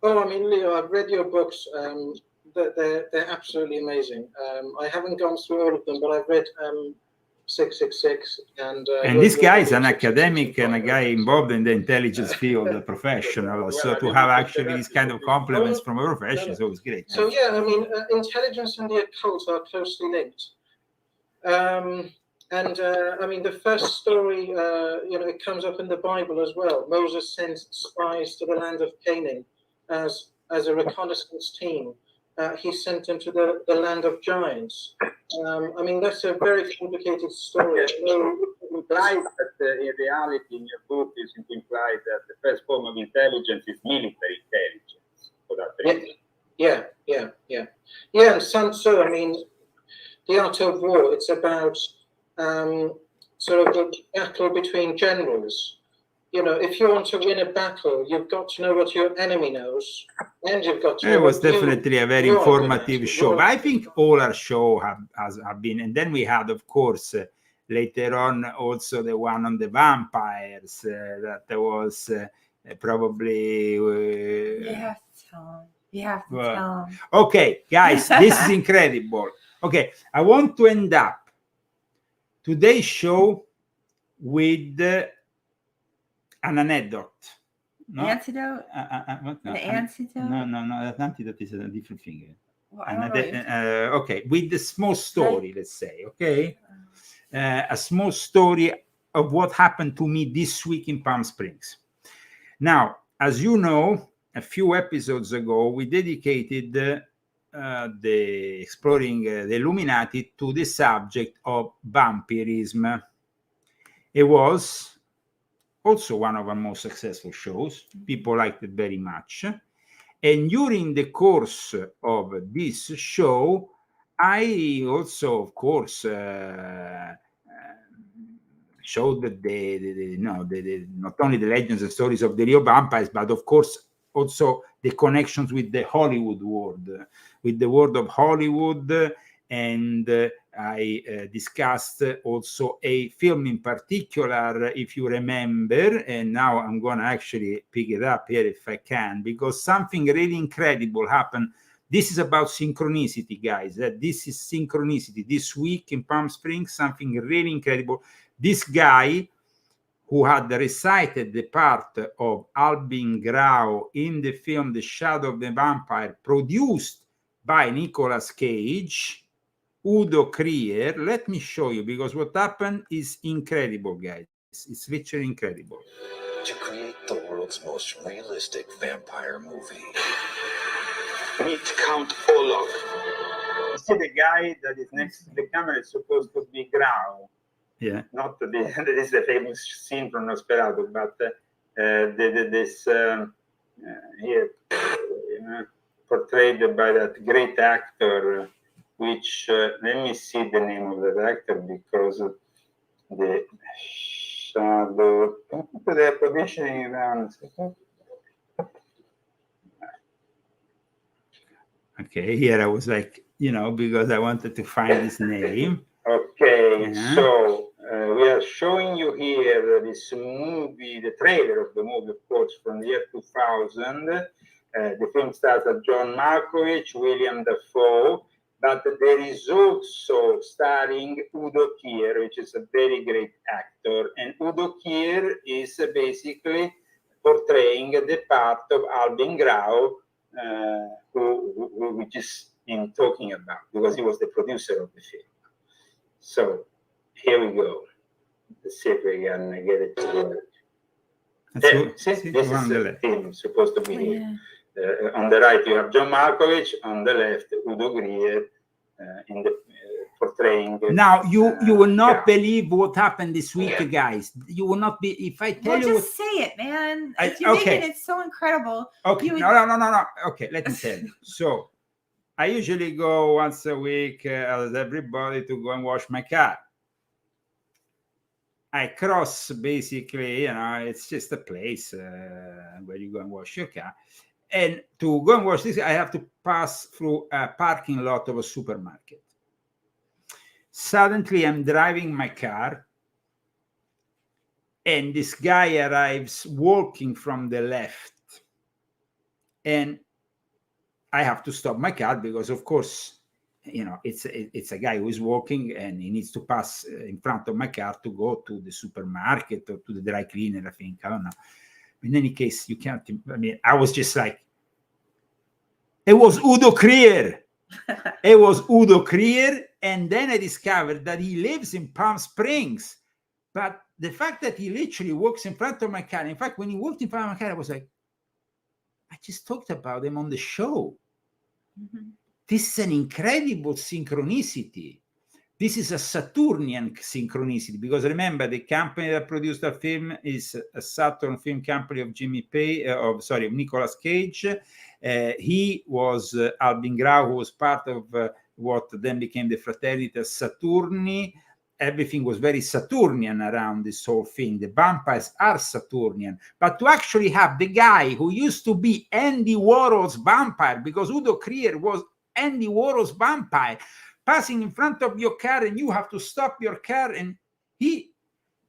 I mean, Leo, I've read your books. They're absolutely amazing. I haven't gone through all of them, but I've read 666 and this guy is an academic and a guy involved in the intelligence field, a professional. So to have actually these kind of compliments from a profession is always great. So yeah, I mean, intelligence and the occult are closely linked. I mean, the first story, it comes up in the Bible as well. Moses sends spies to the land of Canaan as a reconnaissance team. He sent them to the land of giants. I mean, that's a very complicated story. It implies that in reality, in your book, you seem to imply that the first form of intelligence is military intelligence. For that reason. Yeah. And Sun Tzu, I mean, the art of war, it's about sort of a battle between generals. If you want to win a battle, you've got to know what your enemy knows, and you've got to know. It was definitely a very informative show. But I think all our show have been, and then we had, of course, later on also the one on the vampires. That was probably. You have to tell him. Okay, guys, this is incredible. Okay, I want to end up today's show with an anecdote. No? Antidote? No, the antidote? No, an antidote is a different thing. Well, I don't know okay, with the small story, let's say, okay? A small story of what happened to me this week in Palm Springs. Now, as you know, a few episodes ago, we dedicated the exploring the Illuminati to the subject of vampirism. It was also one of our most successful shows. People liked it very much. And during the course of this show, I also, of course, showed the not only the legends and stories of the real vampires, but of course also the connections with the Hollywood world, with the world of Hollywood. And I discussed also a film in particular, if you remember, and now I'm going to actually pick it up here if I can, because something really incredible happened. This is about synchronicity, guys. This is synchronicity. This week in Palm Springs, something really incredible. This guy who had recited the part of Albin Grau in the film The Shadow of the Vampire, produced by Nicolas Cage, Udo Krier. Let me show you, because what happened is incredible, guys. It's literally incredible. To create the world's most realistic vampire movie, Meet Count Olog. You see the guy that is next to the camera is supposed to be Grau. Yeah. Not the this is a famous scene from Nosferatu, but this here portrayed by that great actor, which let me see the name of that actor, because the shadow. They're positioning around. Okay, here I was like, because I wanted to find his name. Okay, Yeah. so we are showing you here this movie, the trailer of the movie, of course, from the year 2000. The film stars John Malkovich, William Dafoe, but there is also starring Udo Kier, which is a very great actor. And Udo Kier is basically portraying the part of Albin Grau, which is him talking about, because he was the producer of the film. So here we go. Let's see if we can get it to work. This is the film supposed to be here. On the right, you have John Malkovich. On the left, Udo Grier in the portraying. Now, you will not believe what happened this week, guys. You will not be, if I tell you. Just say it, man. If you're making it so incredible. Okay, no. Okay, let me tell you. So, I usually go once a week, as everybody, to go and wash my car. I cross, basically, it's just a place where you go and wash your car. And to go and wash this, I have to pass through a parking lot of a supermarket. Suddenly, I'm driving my car, and this guy arrives walking from the left. And I have to stop my car because, of course, it's a guy who is walking and he needs to pass in front of my car to go to the supermarket or to the dry cleaner, I think. I don't know. In any case, you can't. I was just like, it was Udo Krier. It was Udo Krier. And then I discovered that he lives in Palm Springs. But the fact that he literally walks in front of my car, in fact, when he walked in front of my car, I was like, I just talked about him on the show. Mm-hmm. This is an incredible synchronicity. This is a Saturnian synchronicity, because remember, the company that produced the film is a Saturn film company of Nicolas Cage. He was Albin Grau, who was part of what then became the Fraternity Saturni. Everything was very Saturnian around this whole thing. The vampires are Saturnian. But to actually have the guy who used to be Andy Warhol's vampire, because Udo Krier was Andy Warhol's vampire, passing in front of your car and you have to stop your car, and he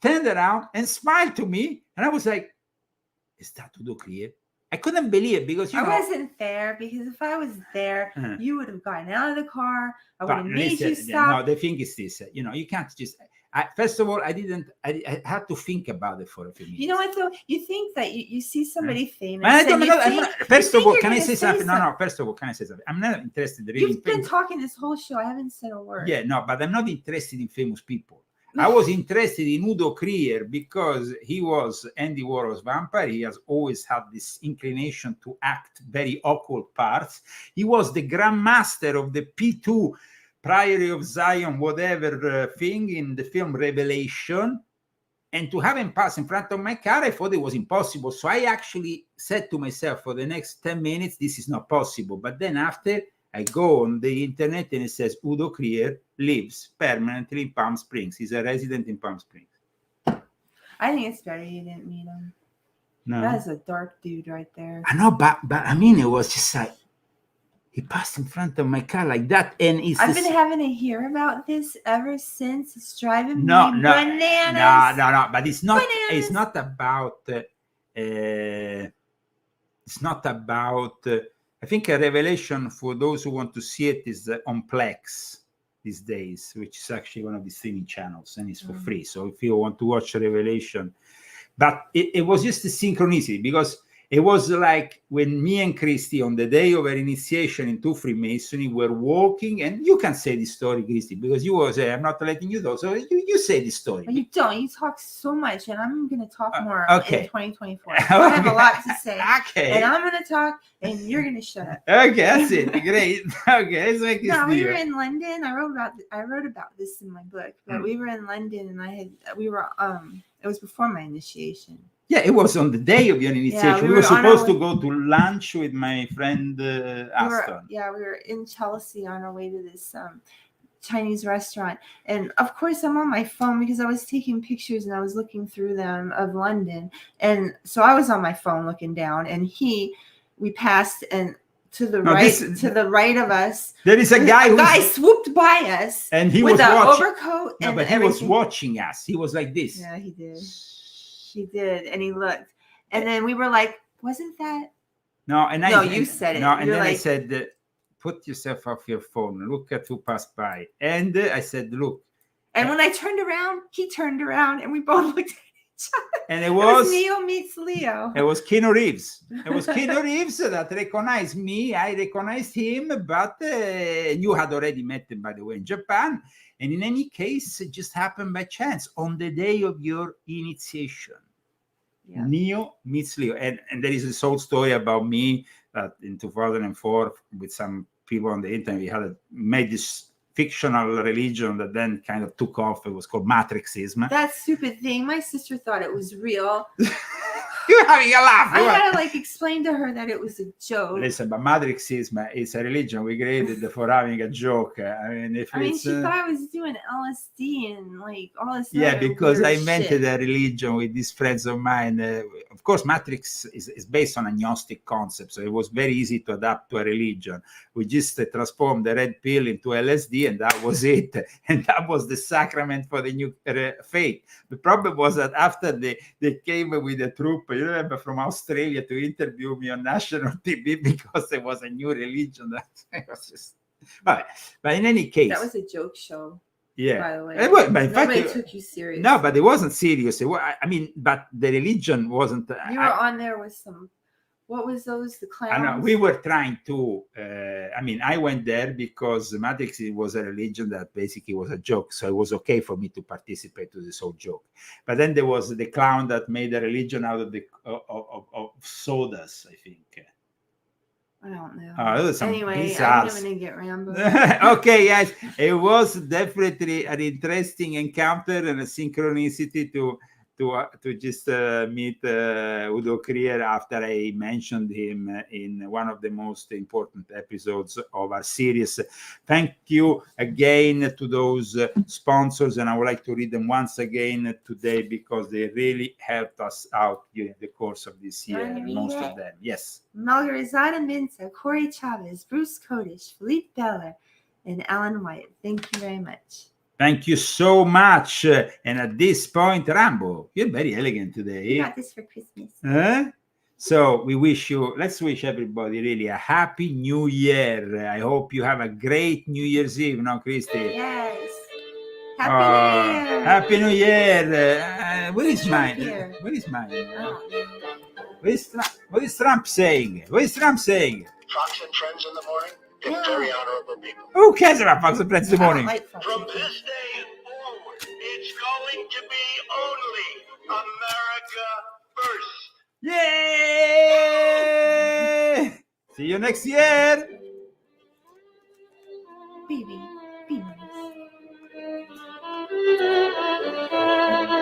turned around and smiled to me, and I was like, is that Udo Krier? I couldn't believe it, because I wasn't there, because if I was there, you would have gotten out of the car. I would have made you stop. No, the thing is this, you can't just. First of all, I had to think about it for a few minutes. You know what, though? You think that you see somebody famous. First of all, can I say something? No. First of all, can I say something? I'm not interested really. You've been talking this whole show. I haven't said a word. Yeah, no, but I'm not interested in famous people. I was interested in Udo Krier because he was Andy Warhol's vampire. He has always had this inclination to act very occult parts. He was the grandmaster of the P2, Priory of Zion, whatever thing in the film Revelation. And to have him pass in front of my car, I thought it was impossible. So I actually said to myself, for the next 10 minutes, this is not possible. But then after, I go on the internet and it says Udo Krier lives permanently in Palm Springs. He's a resident in Palm Springs. I think it's better you didn't meet him. No. That is a dark dude right there. I know, but I mean, it was just like he passed in front of my car like that, and it's. I've been having to hear about this ever since. It's driving me no, bananas. no. But it's not. Bananas. It's not about. It's not about. I think a revelation for those who want to see it is on Plex these days, which is actually one of the streaming channels, and it's for free. So if you want to watch a revelation, but it was just a synchronicity, because it was like when me and Christy on the day of her initiation into Freemasonry were walking, and you can say this story, Christy, because you were saying, I'm not letting you know. So you say this story. But you don't. You talk so much, and I'm going to talk more in 2024. Okay. I have a lot to say. Okay. And I'm going to talk, and you're going to shut up. Okay, that's it. Great. Okay, let's make this No, we deal. were in London. I wrote about this in my book, but we were in London, and it was before my initiation. Yeah, it was on the day of your initiation. Yeah, we were supposed to go to lunch with my friend Aston. We were in Chelsea on our way to this Chinese restaurant. And of course, I'm on my phone because I was taking pictures and I was looking through them of London. And so I was on my phone looking down, and we passed, and to the right of us, there is a guy swooped by us, and he with was an watching. overcoat. No, and but he everything. was watching us. He was like this. Yeah, he did. He did, and he looked, and then we were like, "Wasn't that?" No, and you said it. No, and You're then like, I said, "Put yourself off your phone. Look at who passed by." And I said, "Look." And when I turned around, he turned around, and we both looked at each other. And it was Neo meets Leo. It was Keanu Reeves. It was Keanu Reeves that recognized me. I recognized him, but you had already met him, by the way, in Japan. And in any case, it just happened by chance on the day of your initiation. Yeah. Neo meets Leo. And there is this old story about me that in 2004, with some people on the internet, we had made this fictional religion that then kind of took off. It was called Matrixism. That stupid thing. My sister thought it was real. You're having a laugh. I had to explain to her that it was a joke. Listen, but Matrixism is a religion we created for having a joke. I mean, she thought I was doing LSD and all this. Yeah, because I invented a religion with these friends of mine. Of course, Matrix is based on a Gnostic concept, so it was very easy to adapt to a religion. We just transformed the red pill into LSD, and that was it. And that was the sacrament for the new faith. The problem was that after they came with a troop, you remember, from Australia to interview me on national TV because there was a new religion. That was just, but in any case, that was a joke show. Yeah, by the way, but in fact, nobody took you serious. No, but it wasn't serious. I mean, but the religion wasn't. You were on there with some. What was those? The clowns? I know, we were trying to. I mean, I went there because Matrix was a religion that basically was a joke, so it was okay for me to participate to this whole joke. But then there was the clown that made a religion out of the of sodas, I think. I don't know. Anyway, bizarre. I'm going to get Rambo. Okay, yes, it was definitely an interesting encounter and a synchronicity to just meet Udo Krier after I mentioned him in one of the most important episodes of our series. Thank you again to those sponsors, and I would like to read them once again today because they really helped us out during the course of this year, most of them. Yes. Margarizada Minta, Corey Chavez, Bruce Kodish, Philippe Beller, and Alan White. Thank you very much. Thank you so much. And at this point, Rambo, you're very elegant today. You got this for Christmas. So let's wish everybody really a happy new year. I hope you have a great New Year's Eve, no, Christy? Yes. Happy New Year. Happy New Year. Where is mine? Where is mine? What is Trump saying? What is Trump saying? Fox and Friends in the morning. They're very honorable people. Who cares about Fox and Friends in the morning? From this day forward, it's going to be only America first. Yay! See you next year. Baby, be nice.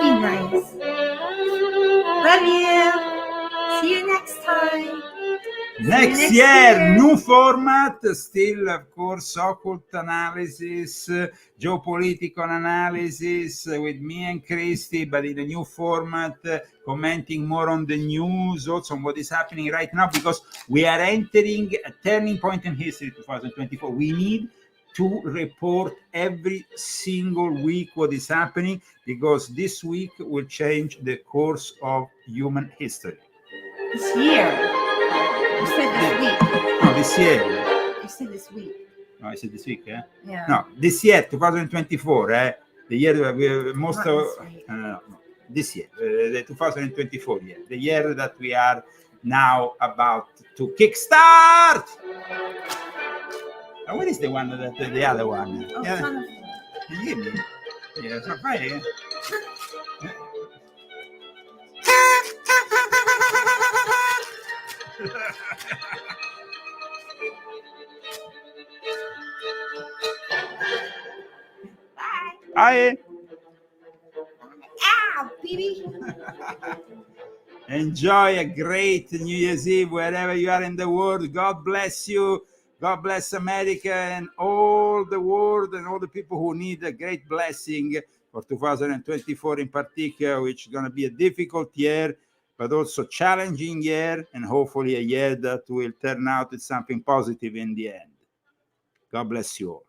Be nice. Love you. See you next time. Next year, new format, still, of course, occult analysis, geopolitical analysis with me and Christy, but in a new format, commenting more on the news, also on what is happening right now, because we are entering a turning point in history, 2024. We need to report every single week what is happening, because this week will change the course of human history. This year. You said this week. No, this year. You said this week. No, I said this week, eh? Yeah. No, this year, 2024, the year that we most Not of this week. no, this year, the 2024 year, the year that we are now about to kickstart. What is the one that the other one? Oh, Yeah. it's on the Can you hear me? Yeah, it's not fine. Yeah. Bye. Ow, baby. Enjoy a great New Year's Eve wherever you are in the world. God bless you. God bless America and all the world and all the people who need a great blessing for 2024 in particular, which is going to be a difficult year, but also challenging year, and hopefully a year that will turn out to something positive in the end. God bless you all.